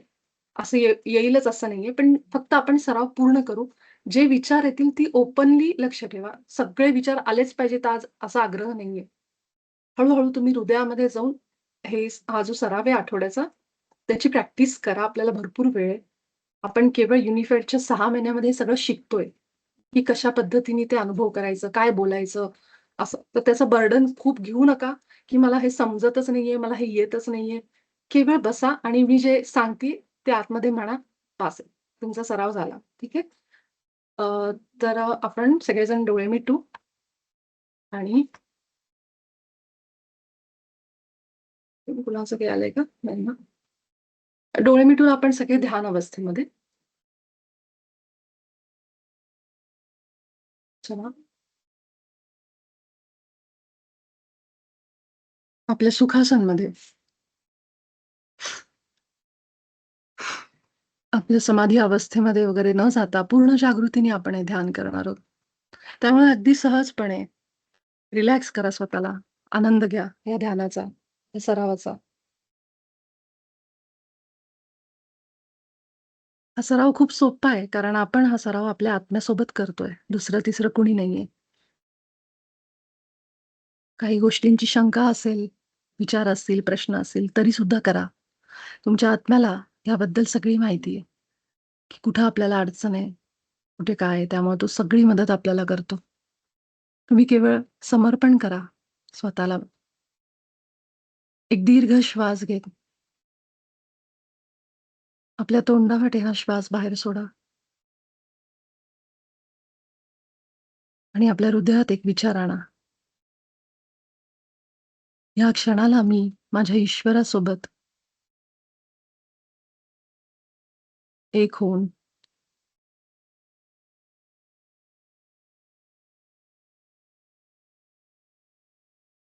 असं येईलच असं नाहीये. पण फक्त आपण सराव पूर्ण करू. जे विचार येतील ती ओपनली लक्ष ठेवा. सगळे विचार आलेच पाहिजेत आज असा आग्रह नाहीये. हळू तुम्ही हृदयामध्ये जाऊन हा जो सराव आहे आठवड्याचा, त्याची प्रॅक्टिस करा. आपल्याला भरपूर वेळ आहे. आपण केवळ युनिफेडच्या 6 महिन्यामध्ये सगळं शिकतोय, की कशा पद्धतीने ते अनुभव करायचं, काय बोलायचं असं. तर त्याचं बर्डन खूप घेऊ नका, की मला हे समजतच नाहीये, मला हे येतच नाहीये. केवळ बसा आणि मी जे सांगते ते आतमध्ये म्हणा, बास आहे. तुमचा सराव झाला. ठीक आहे. तर आपण सगळेजण डोळे मिटू आणि कुणाचं काही आलंय का? नाही ना? डोळे मिटून आपण सगळे ध्यान अवस्थेमध्ये. चला. आपल्या सुखासनमध्ये आपल्या समाधी अवस्थेमध्ये वगैरे न जाता पूर्ण जागृतीने आपण हे ध्यान करणार आहोत. त्यामुळे अगदी सहजपणे रिलॅक्स करा स्वतःला. आनंद घ्या या ध्यानाचा, या सरावाचा. हा सराव खूप सोपा आहे कारण आपण हा सराव आपल्या आत्म्यासोबत करतोय. दुसरं-तिसरं कुणी नाहीये. काही गोष्टींची शंका असेल, विचार असतील, प्रश्न असतील तरी सुद्धा करा. तुमच्या आत्म्याला याबद्दल सगळी माहिती आहे, की कुठं आपल्याला अडचण आहे, कुठे काय आहे. त्यामुळे तो सगळी मदत आपल्याला करतो. तुम्ही केवळ समर्पण करा स्वतःला. एक दीर्घ श्वास घेत आपल्या तोंडावाटे हा श्वास बाहेर सोडा आणि आपल्या हृदयात एक विचार आणा. या क्षणाला मी माझ्या ईश्वरासोबत एक होऊन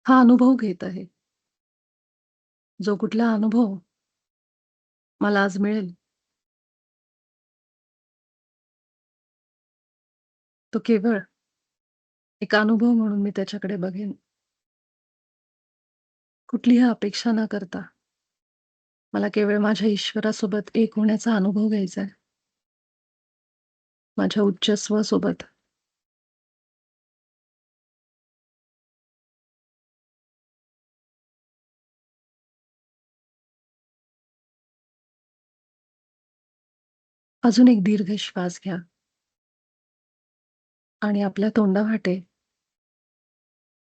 हा अनुभव घेत आहे. जो कुठला अनुभव मला आज मिळेल, तो केवळ एक अनुभव म्हणून मी त्याच्याकडे बघेन. कुठलीही अपेक्षा न करता मला केवळ माझ्या ईश्वरासोबत एक होण्याचा अनुभव घ्यायचा आहे. माझ्या उच्च स्वसोबत. अजून एक दीर्घ श्वास घ्या आणि आपल्या तोंडावाटे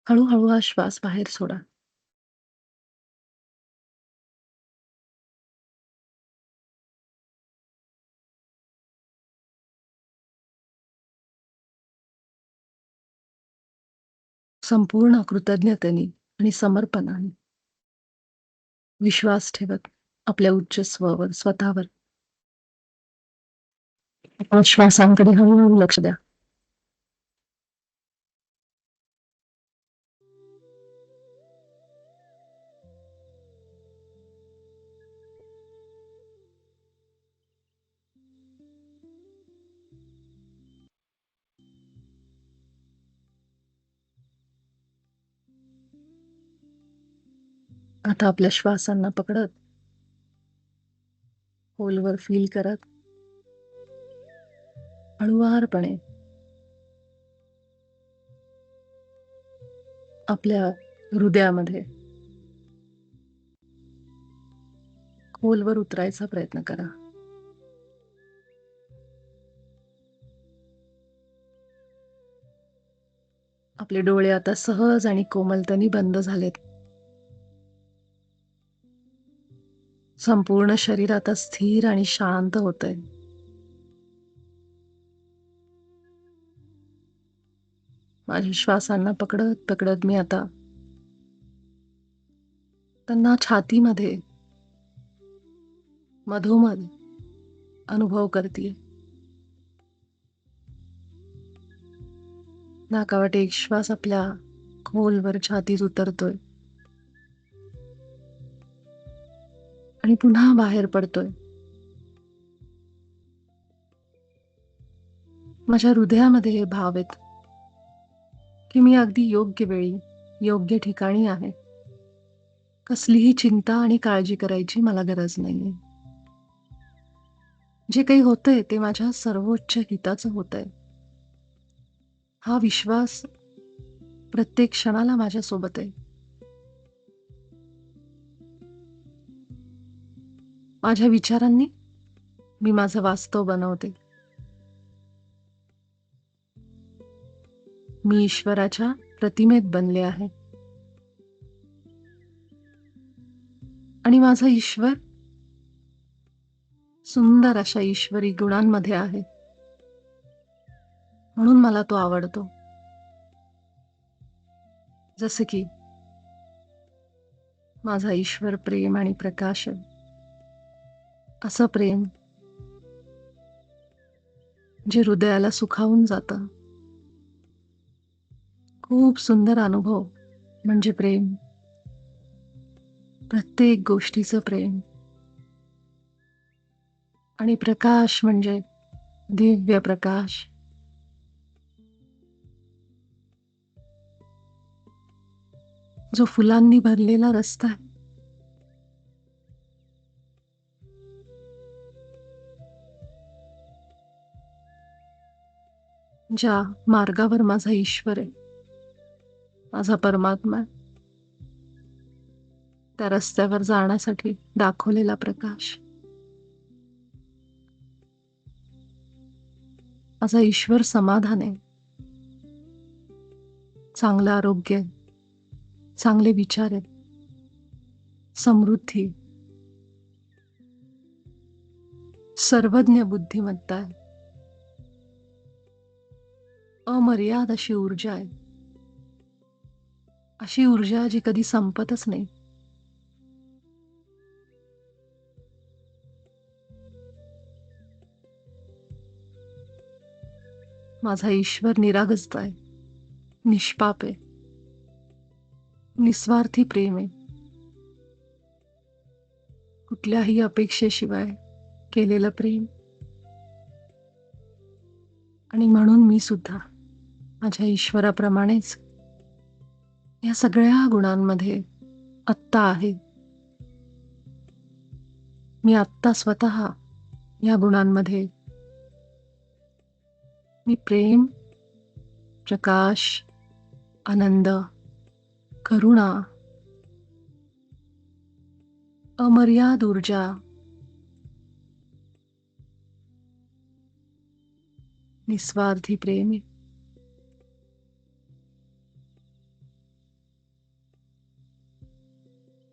हळू हा श्वास बाहेर सोडा. संपूर्ण कृतज्ञतेने आणि समर्पणाने, विश्वास ठेवत आपल्या उच्च स्ववर स्वतःवर आपल्या श्वासांकडे हळूहळू लक्ष द्या. आता आपल्या श्वासांना पकडत, खोलवर फील करत, हळुवारपणे आपल्या हृदयामध्ये खोलवर उतरायचा प्रयत्न करा. आपले डोळे आता सहज आणि कोमलतेने बंद झालेत. संपूर्ण शरीर आता स्थिर आणि शांत होतंय. माझ्या श्वासांना पकडत पकडत मी आता त्यांना छातीमध्ये मधोमध अनुभव करते. नाकावाटे एक श्वास आपल्या खोलवर छातीत उतरतोय आणि पुन्हा बाहेर पडतोय. माझ्या हृदयामध्ये हे भाव आहेत. की मी अगदी योग्य वेळी, योग्य ठिकाणी आहे. कसलीही चिंता आणि काळजी करायची मला गरज नाहीये. जे काही होतंय ते माझ्या सर्वोच्च हिताचं होतंय. हा विश्वास प्रत्येक क्षणाला माझ्यासोबत आहे. माझ्या विचारांनी मी माझं वास्तव बनवते. मी ईश्वराच्या प्रतिमेत बनले आहे. आणि माझा ईश्वर सुंदर अशा ईश्वरी गुणांमध्ये आहे. म्हणून मला तो आवडतो. जसे की माझा ईश्वर प्रेम आणि प्रकाश आहे. असं प्रेम जे हृदयाला सुखावून जातं. खूप सुंदर अनुभव म्हणजे प्रेम. प्रत्येक गोष्टीचं प्रेम. आणि प्रकाश म्हणजे दिव्य प्रकाश. जो फुलांनी भरलेला रस्ता आहे. ज्या मार्गावर माझा ईश्वर आहे, माझा परमात्मा आहे, त्या रस्त्यावर जाण्यासाठी दाखवलेला प्रकाश. माझा ईश्वर समाधान आहे. चांगलं आरोग्य आहे. चांगले विचार आहेत. समृद्धी, सर्वज्ञ बुद्धिमत्ता आहे. अमर्याद अशी ऊर्जा आहे. अशी ऊर्जा जी कधी संपतच नाही. माझा ईश्वर निरागसता आहे. निष्पाप आहे. निस्वार्थी प्रेम आहे. कुठल्याही अपेक्षेशिवाय केलेलं प्रेम. आणि म्हणून मी सुद्धा माझ्या ईश्वराप्रमाणेच या सगळ्या गुणांमध्ये आत्ता आहे. मी आत्ता स्वतः या गुणांमध्ये मी प्रेम, प्रकाश, आनंद, करुणा, अमर्याद ऊर्जा, निस्वार्थी प्रेम आहे.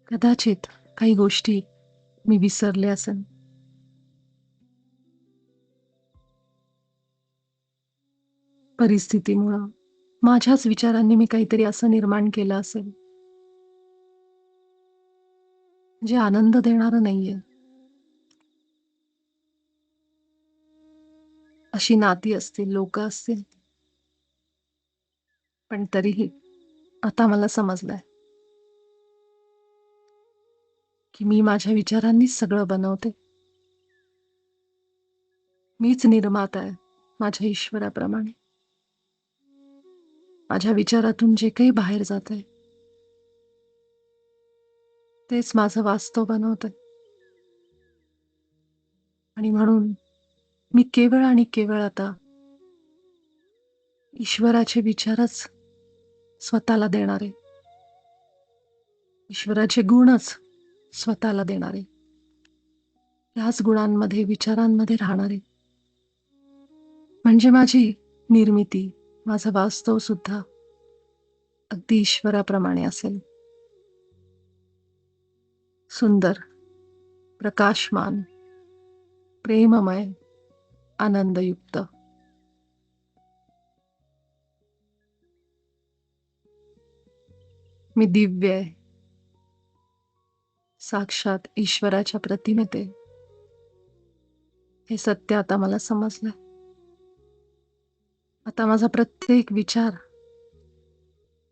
कदाचित काही गोष्टी मी विसरले असेल. परिस्थितीमुळं, माझ्याच विचारांनी मी काहीतरी असं निर्माण केलं असेल जे आनंद देणारं नाहीये. अशी नाती असतील, लोक असतील. पण तरीही आता मला समजलंय की मी माझ्या विचारांनीच सगळं बनवते. मीच निर्माता आहे माझ्या ईश्वराप्रमाणे. माझ्या विचारातून जे काही बाहेर जातंय तेच माझं वास्तव बनवतंय. आणि म्हणून मी केवळ आणि केवळ आता ईश्वराचे विचारच स्वतःला देणार आहे. ईश्वराचे गुणच स्वतःला देणार आहे. याच गुणांमध्ये, विचारांमध्ये राहणार आहे. म्हणजे माझी निर्मिती, माझं वास्तव सुद्धा अगदी ईश्वराप्रमाणे असेल. सुंदर, प्रकाशमान, प्रेममय, आनंदयुक्त. मी दिव्य आहे. साक्षात ईश्वराच्या प्रतिमेत आहे. हे सत्य आता मला समजलंय. आता माझा प्रत्येक विचार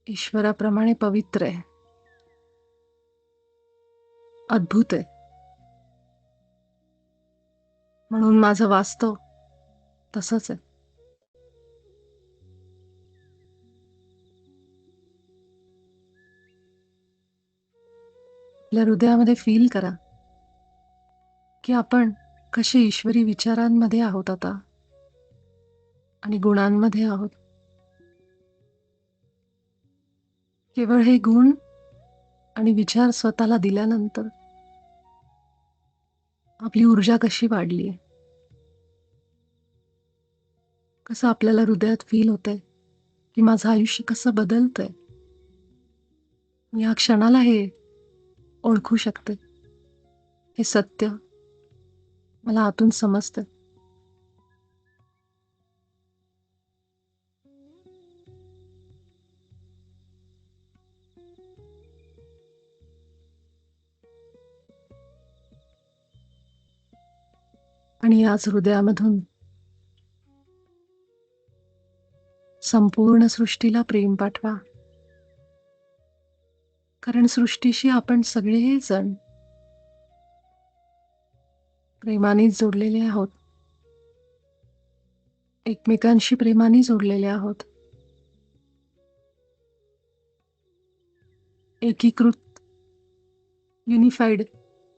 ईश्वराप्रमाणे पवित्र आहे. अद्भुत आहे. म्हणून माझं वास्तव तसंच आहे. आपल्या हृदयामध्ये फील करा की आपण कसे ईश्वरी विचारांमध्ये आहोत आता आणि गुणांमध्ये आहोत. केवळ हे गुण आणि विचार स्वतःला दिल्यानंतर आपली ऊर्जा कशी वाढली, कसं आपल्याला हृदयात फील होतंय की माझं आयुष्य कसं बदलतंय. मी या क्षणाला हे ओळखू शकते. हे सत्य मला आतून समजतं. आणि याच हृदयामधून संपूर्ण सृष्टीला प्रेम पाठवा. कारण सृष्टीशी आपण सगळेजण प्रेमानेच जोडलेले आहोत. एकमेकांशी प्रेमाने जोडलेले आहोत. एकीकृत युनिफाईड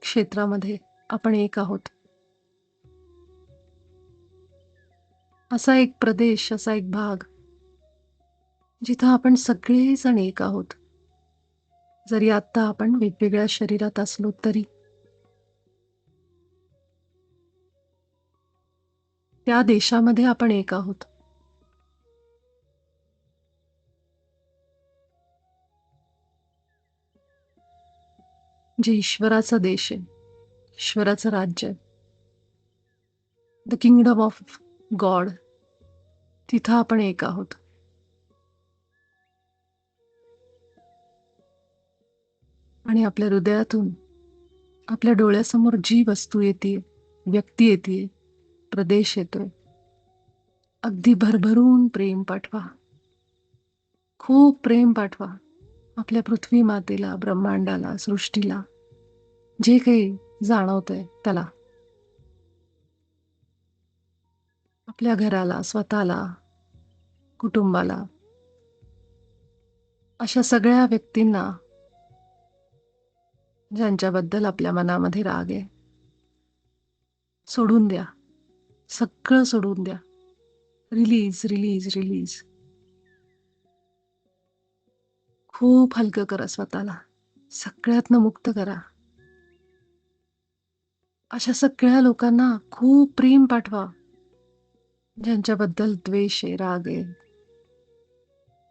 क्षेत्रामध्ये आपण एक आहोत. असा एक प्रदेश, असा एक भाग जिथं आपण सगळेजण एक आहोत. जरी आता आपण वेगवेगळ्या शरीरात असलो तरी त्या देशामध्ये आपण एक आहोत. जे ईश्वराचा देश आहे, ईश्वराचं राज्य आहे, द किंगडम ऑफ गॉड, तिथं आपण एक आहोत. आणि आपल्या हृदयातून आपल्या डोळ्यासमोर जी वस्तू येते, व्यक्ती येते, प्रदेश येतोय, अगदी भरभरून प्रेम पाठवा. खूप प्रेम पाठवा आपल्या पृथ्वी मातेला, ब्रह्मांडाला, सृष्टीला, जे काही जाणवतंय त्याला, आपल्या घराला, स्वतःला, कुटुंबाला, अशा सगळ्या व्यक्तींना ज्यांच्याबद्दल आपल्या मनामध्ये राग आहे. सोडून द्या, सगळं सोडून द्या. Release, release, release. खूप हलकं करा स्वतःला, सगळ्यातनं मुक्त करा. अशा सगळ्या लोकांना खूप प्रेम पाठवा ज्यांच्याबद्दल द्वेष आहे, राग आहे,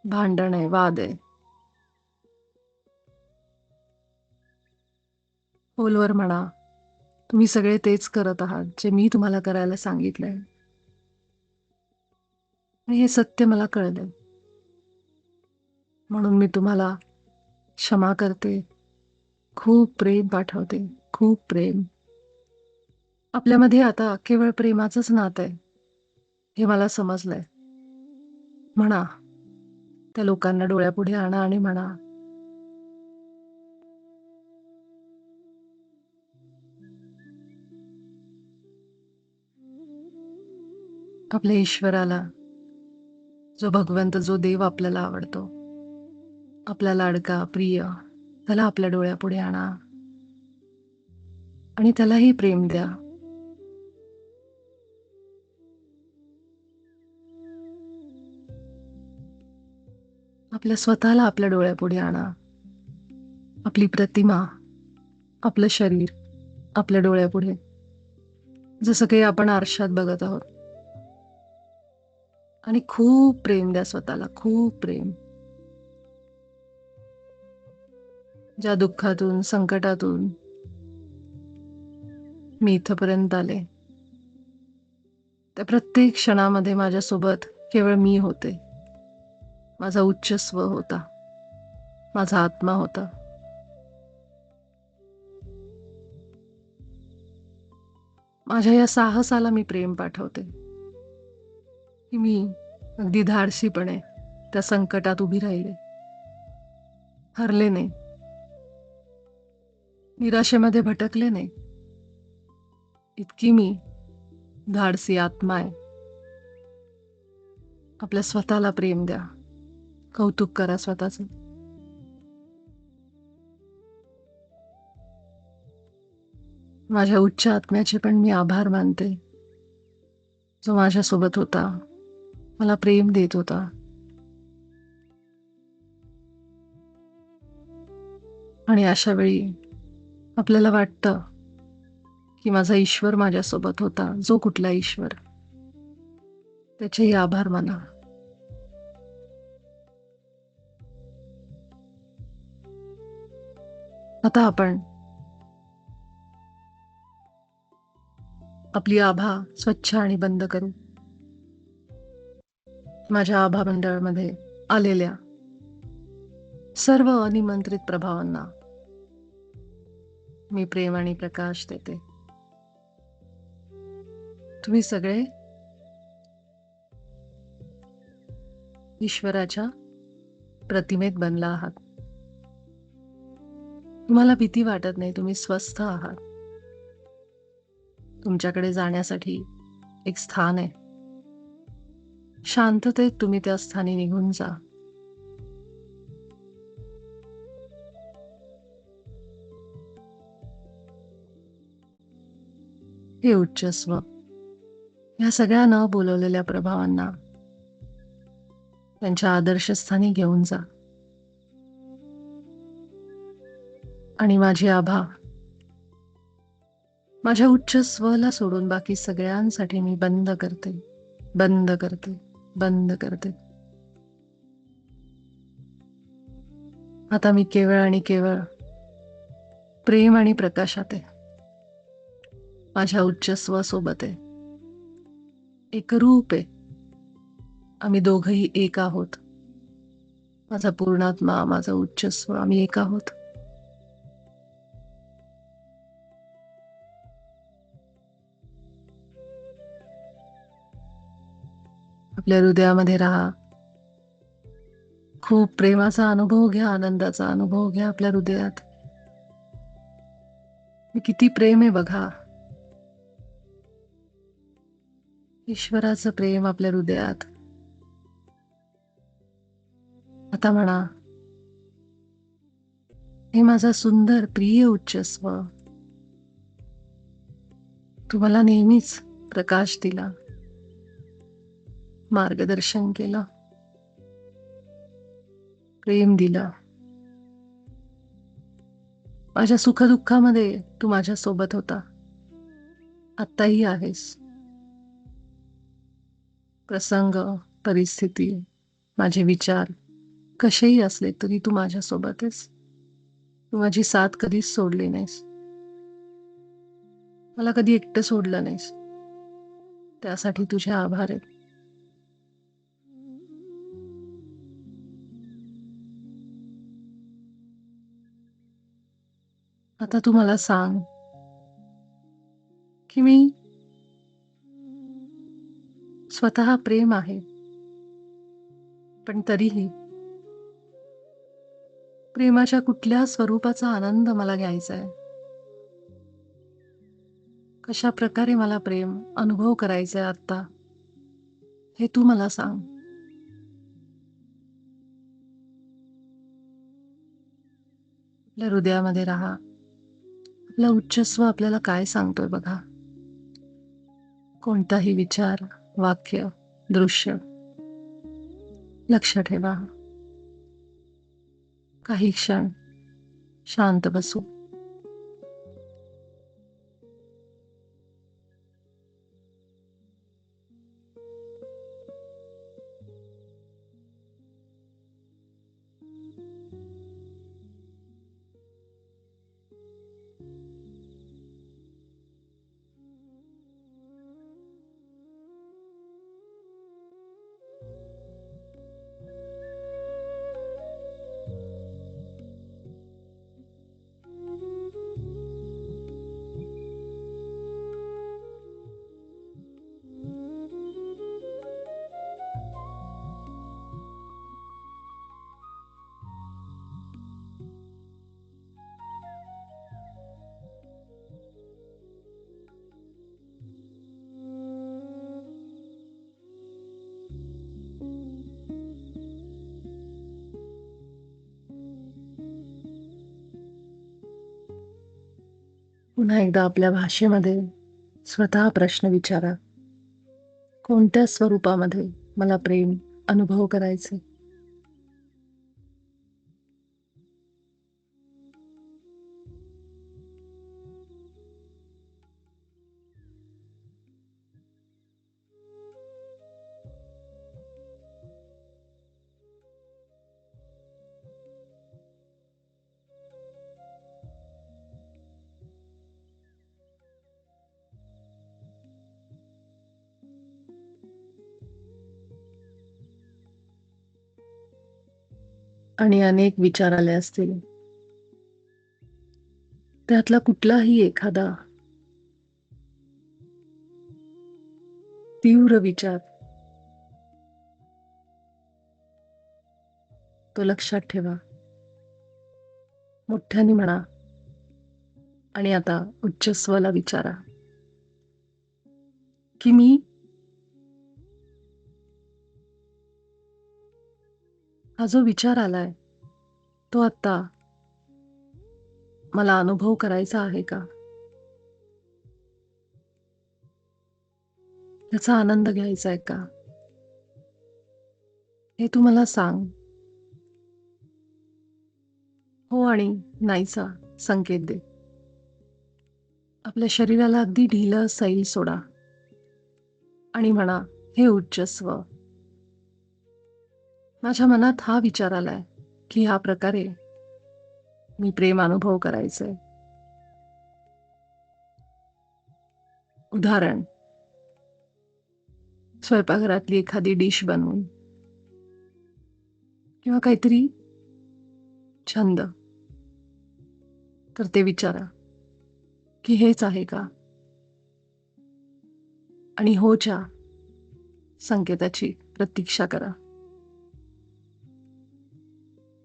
भांडण आहे, वाद आहे. खोलवर म्हणा, तुम्ही सगळे तेच करत आहात जे मी तुम्हाला करायला सांगितलंय. आणि हे सत्य मला कळलंय, म्हणून मी तुम्हाला क्षमा करते. खूप प्रेम पाठवते, खूप प्रेम. आपल्यामध्ये आता केवळ प्रेमाचंच नातं आहे हे मला समजलंय. म्हणा, त्या लोकांना डोळ्यापुढे आणा आणि म्हणा, आपल्या ईश्वराला, जो भगवंत, जो देव आपल्याला आवडतो, आपला लाडका प्रिय, त्याला आपल्या डोळ्यापुढे आणा आणि त्यालाही प्रेम द्या. आपल्या स्वतःला आपल्या डोळ्यापुढे आणा. आपली प्रतिमा, आपलं शरीर आपल्या डोळ्यापुढे, जसं काही आपण आरशात बघत आहोत. आणि खूप प्रेम द्या स्वतःला, खूप प्रेम. ज्या दुःखातून, संकटातून मी इथपर्यंत आले, त्या प्रत्येक क्षणामध्ये माझ्यासोबत केवळ मी होते. माझा उच्च स्व होता, माझा आत्मा होता. माझ्या या साहसाला मी प्रेम पाठवते की मी अगदी धाडसीपणे त्या संकटात उभी राहिले, हरले नाही, निराशेमध्ये भटकले नाही. इतकी मी धाडसी आत्मा आहे. आपल्या स्वतःला प्रेम द्या, कौतुक करा स्वतःचं. माझ्या उच्च आत्म्याचे पण मी आभार मानते, जो माझ्यासोबत होता, मला प्रेम देत होता. आणि अशा वेळी आपल्याला वाटतं की माझा ईश्वर माझ्यासोबत होता, जो कुठला ईश्वर, त्याचेही आभार माना. आता आपण आपली आभा स्वच्छ आणि बंद करू. माझ्या आभा मंडळामध्ये आलेल्या सर्व अनिमंत्रित प्रभावांना मी प्रेम आणि प्रकाश देते. तुम्ही सगळे ईश्वराच्या प्रतिमेत बनला आहात. तुम्हाला भीती वाटत नाही, तुम्ही स्वस्थ आहात. तुमच्याकडे जाण्यासाठी एक स्थान आहे. शांततेत तुम्ही त्या स्थानी निघून जा. हे उच्चस्व या सगळ्या न बोलवलेल्या प्रभावांना त्यांच्या आदर्शस्थानी घेऊन जा. आणि माझी आभा माझ्या उच्च स्वला सोडून बाकी सगळ्यांसाठी मी बंद करते, बंद करते, बंद करते. आता मी केवळ आणि केवळ प्रेम आणि प्रकाशात आहे. माझ्या उच्च स्व सोबत आहे. एक रूप आहे. आम्ही दोघही एक आहोत. माझा पूर्णात्मा, माझा उच्च स्व, आम्ही एक आहोत. आपल्या हृदयामध्ये राहा. खूप प्रेमाचा अनुभव घ्या, आनंदाचा अनुभव घ्या आपल्या हृदयात. किती प्रेम आहे बघा. ईश्वराचं प्रेम आपल्या हृदयात. आता म्हणा, हे माझा सुंदर प्रिय उच्च स्व, तुम्हाला नेहमीच प्रकाश दिला, मार्गदर्शन केलं, प्रेम दिलं. माझ्या सुखदुःखामध्ये तू माझ्या सोबत होता, आत्ताही आहेस. प्रसंग, परिस्थिती, माझे विचार कसेही असले तरी तू माझ्या सोबत आहेस. तू माझी साथ कधीच सोडली नाहीस. मला कधी एकटं सोडलं नाहीस. त्यासाठी तुझे आभार आहेत. आता तू मला सांग की मी स्वतः प्रेम आहे, पण तरीही प्रेमाच्या कुठल्या स्वरूपाचा आनंद मला घ्यायचा आहे, कशा प्रकारे मला प्रेम अनुभव करायचा आहे आता, हे तू मला सांग. आपल्या हृदयामध्ये राहा. आपला उच्चस्व आपल्याला काय सांगतोय बघा. कोणताही विचार, वाक्य, दृश्य लक्ष ठेवा. काही क्षण शांत बसू. पुन्हा एकदा आपल्या भाषेमध्ये स्वतः प्रश्न विचारा, कोणत्या स्वरूपामध्ये मला प्रेम अनुभव करायचे? आणि अनेक विचार आले असतील. त्यातला कुठलाही एखादा तीव्र विचार तो लक्षात ठेवा. मोठ्याने म्हणा आणि आता उच्च स्वला विचारा की मी हा जो विचार आलाय तो आता मला अनुभव करायचा आहे का? त्याचा आनंद घ्यायचा आहे का? हे तू मला सांग. हो आणि नाहीचा संकेत दे. आपल्या शरीराला अगदी ढिलं सैल सोडा आणि म्हणा, हे उच्च स्व, माझ्या मनात हा विचार आलाय की ह्या प्रकारे मी प्रेम अनुभव करायचंय. उदाहरण, स्वयंपाकघरातली एखादी डिश बनवून किंवा काहीतरी छंद. तर ते विचारा की हेच आहे का? आणि होच्या संकेताची प्रतीक्षा करा.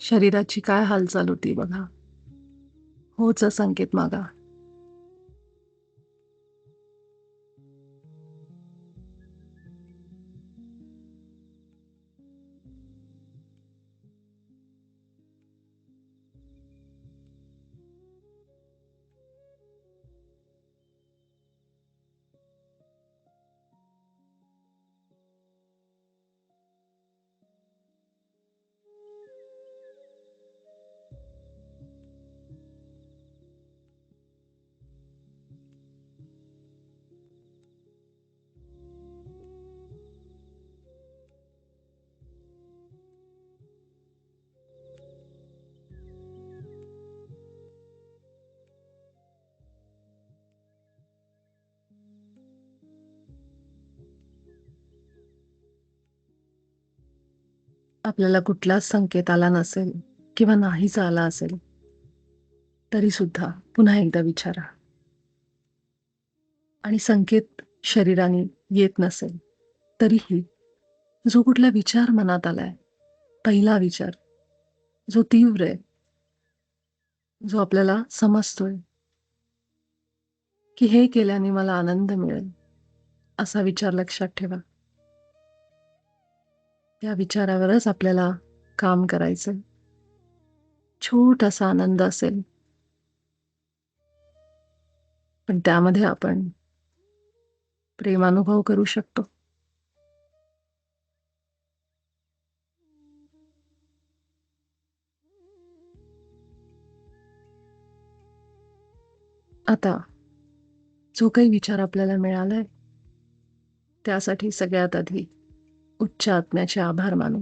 शरीराची काय हालचाल होती बघा. होचा संकेत मागा. आपल्याला कुठलाच संकेत आला नसेल किंवा नाहीच आला असेल तरी सुद्धा पुन्हा एकदा विचारा. आणि संकेत शरीराने येत नसेल तरीही जो कुठला विचार मनात आलाय, पहिला विचार जो तीव्र आहे, जो आपल्याला समजतोय की हे केल्याने मला आनंद मिळेल, असा विचार लक्षात ठेवा. त्या विचारावरच आपल्याला काम करायचं. छोटासा आनंद असेल पण त्यामध्ये आपण प्रेमानुभव करू शकतो. आता जो काही विचार आपल्याला मिळालाय त्यासाठी सगळ्यात आधी उच्च आत्म्याचे आभार मानू.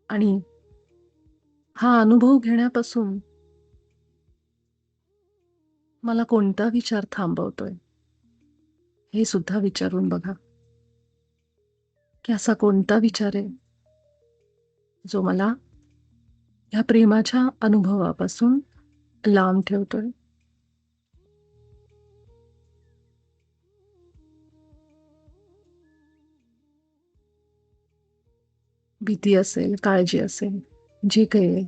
आणि हा अनुभव घेण्यापासून मला कोणता विचार थांबवतोय हे सुद्धा विचारून बघा की असा कोणता विचार आहे जो मला ह्या प्रेमाच्या अनुभवापासून लांब ठेवतोय. भीती असेल, काळजी असेल, जे काही आहे,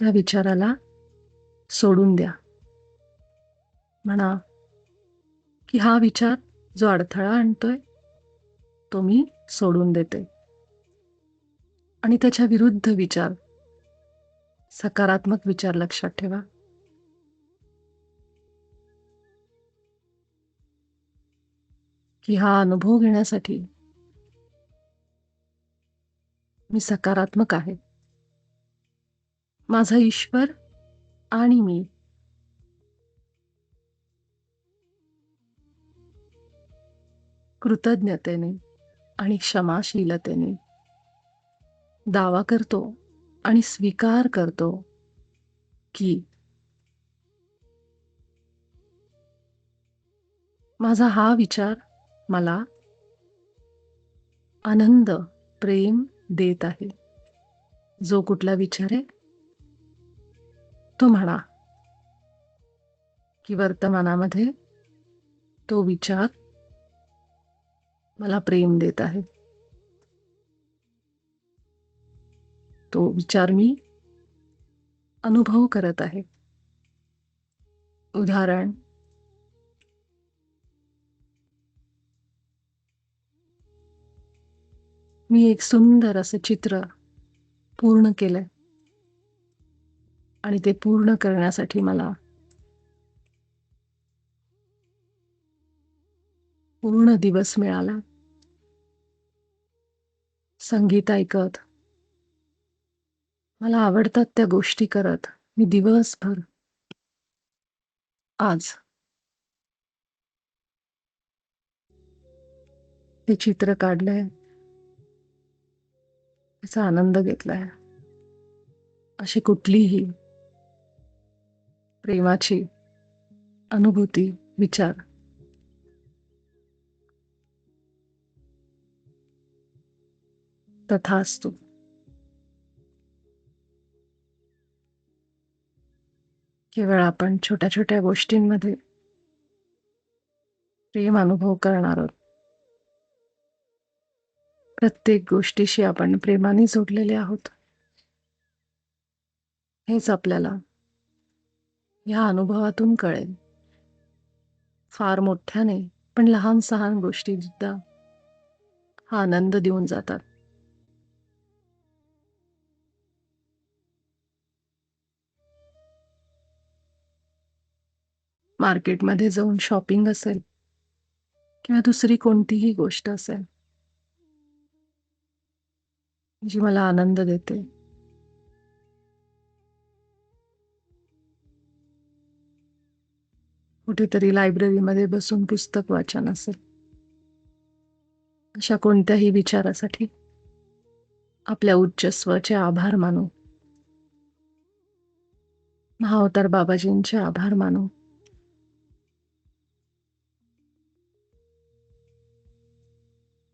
त्या विचाराला सोडून द्या. म्हणा की हा विचार जो अडथळा आणतोय तो मी सोडून देते आणि त्याच्या विरुद्ध विचार, सकारात्मक विचार लक्षात ठेवा. की हा अनुभव घेण्यासाठी मी सकारात्मक आहे. माझा ईश्वर आणि मी कृतज्ञतेने आणि क्षमाशीलतेने दावा करतो आणि स्वीकार करतो की माझा हा विचार मला आनंद, प्रेम देत आहे. जो कुठला विचार आहे तो म्हणा की वर्तमानामध्ये तो विचार मला प्रेम देत आहे. तो विचार मी अनुभव करत आहे. उदाहरण, मी एक सुंदर असं चित्र पूर्ण केलंय आणि ते पूर्ण करण्यासाठी मला पूर्ण दिवस मिळाला. संगीत ऐकत, मला आवडतात त्या गोष्टी करत मी दिवसभर आज हे चित्र काढलंय, त्याचा आनंद घेतलाय. अशी कुठलीही प्रेमाची अनुभूती, विचार तथास्तु. केवळ आपण छोट्या छोट्या गोष्टींमध्ये प्रेम अनुभव करणार आहोत. प्रत्येक गोष्टीशी आपण प्रेमाने जोडलेले आहोत. हेच आपल्याला या अनुभवातून कळेल. फार मोठ्या नाही, पण लहान सहान गोष्टी सुद्धा हा आनंद देऊन जातात. मार्केटमध्ये जाऊन शॉपिंग असेल किंवा दुसरी कोणतीही गोष्ट असेल जी मला आनंद देते, कुठेतरी लायब्ररीमध्ये बसून पुस्तक वाचन असेल, अशा कोणत्याही विचारासाठी आपल्या उच्च स्वचे आभार मानू. महाअवतार बाबाजींचे आभार मानू.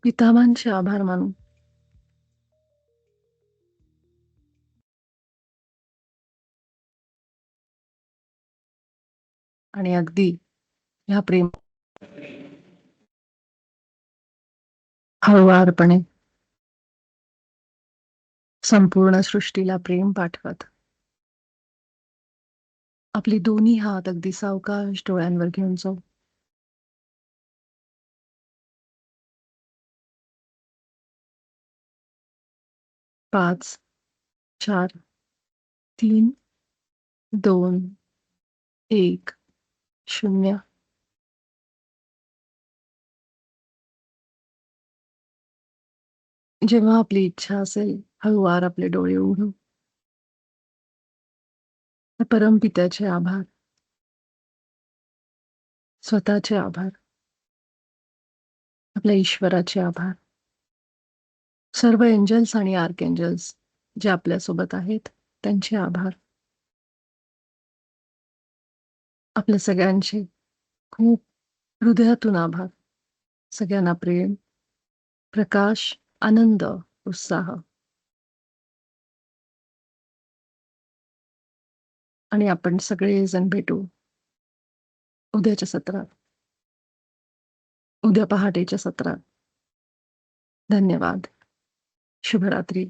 पितामांचे आभार मानू. आणि अगदी ह्या प्रेम हळुवारपणे संपूर्ण सृष्टीला प्रेम पाठवत आपली दोन्ही हात अगदी सावकाश डोळ्यांवर घेऊन जाऊ. 5, 4, 3, 2, 1, 0. जेव्हा आपली इच्छा असेल हळुवार आपले डोळे उघडू. परमपित्याचे आभार, स्वतःचे आभार, आपल्या ईश्वराचे आभार, सर्व एंजल्स आणि आर्कएंजल्स जे आपल्यासोबत आहेत त्यांचे आभार. आपल्या सगळ्यांचे खूप हृदयातून आभार. सगळ्यांना प्रेम, प्रकाश, आनंद, उत्साह. आणि आपण सगळेजण भेटू उद्याच्या सत्रात, उद्या पहाटेच्या सत्रात. धन्यवाद. शुभरात्री.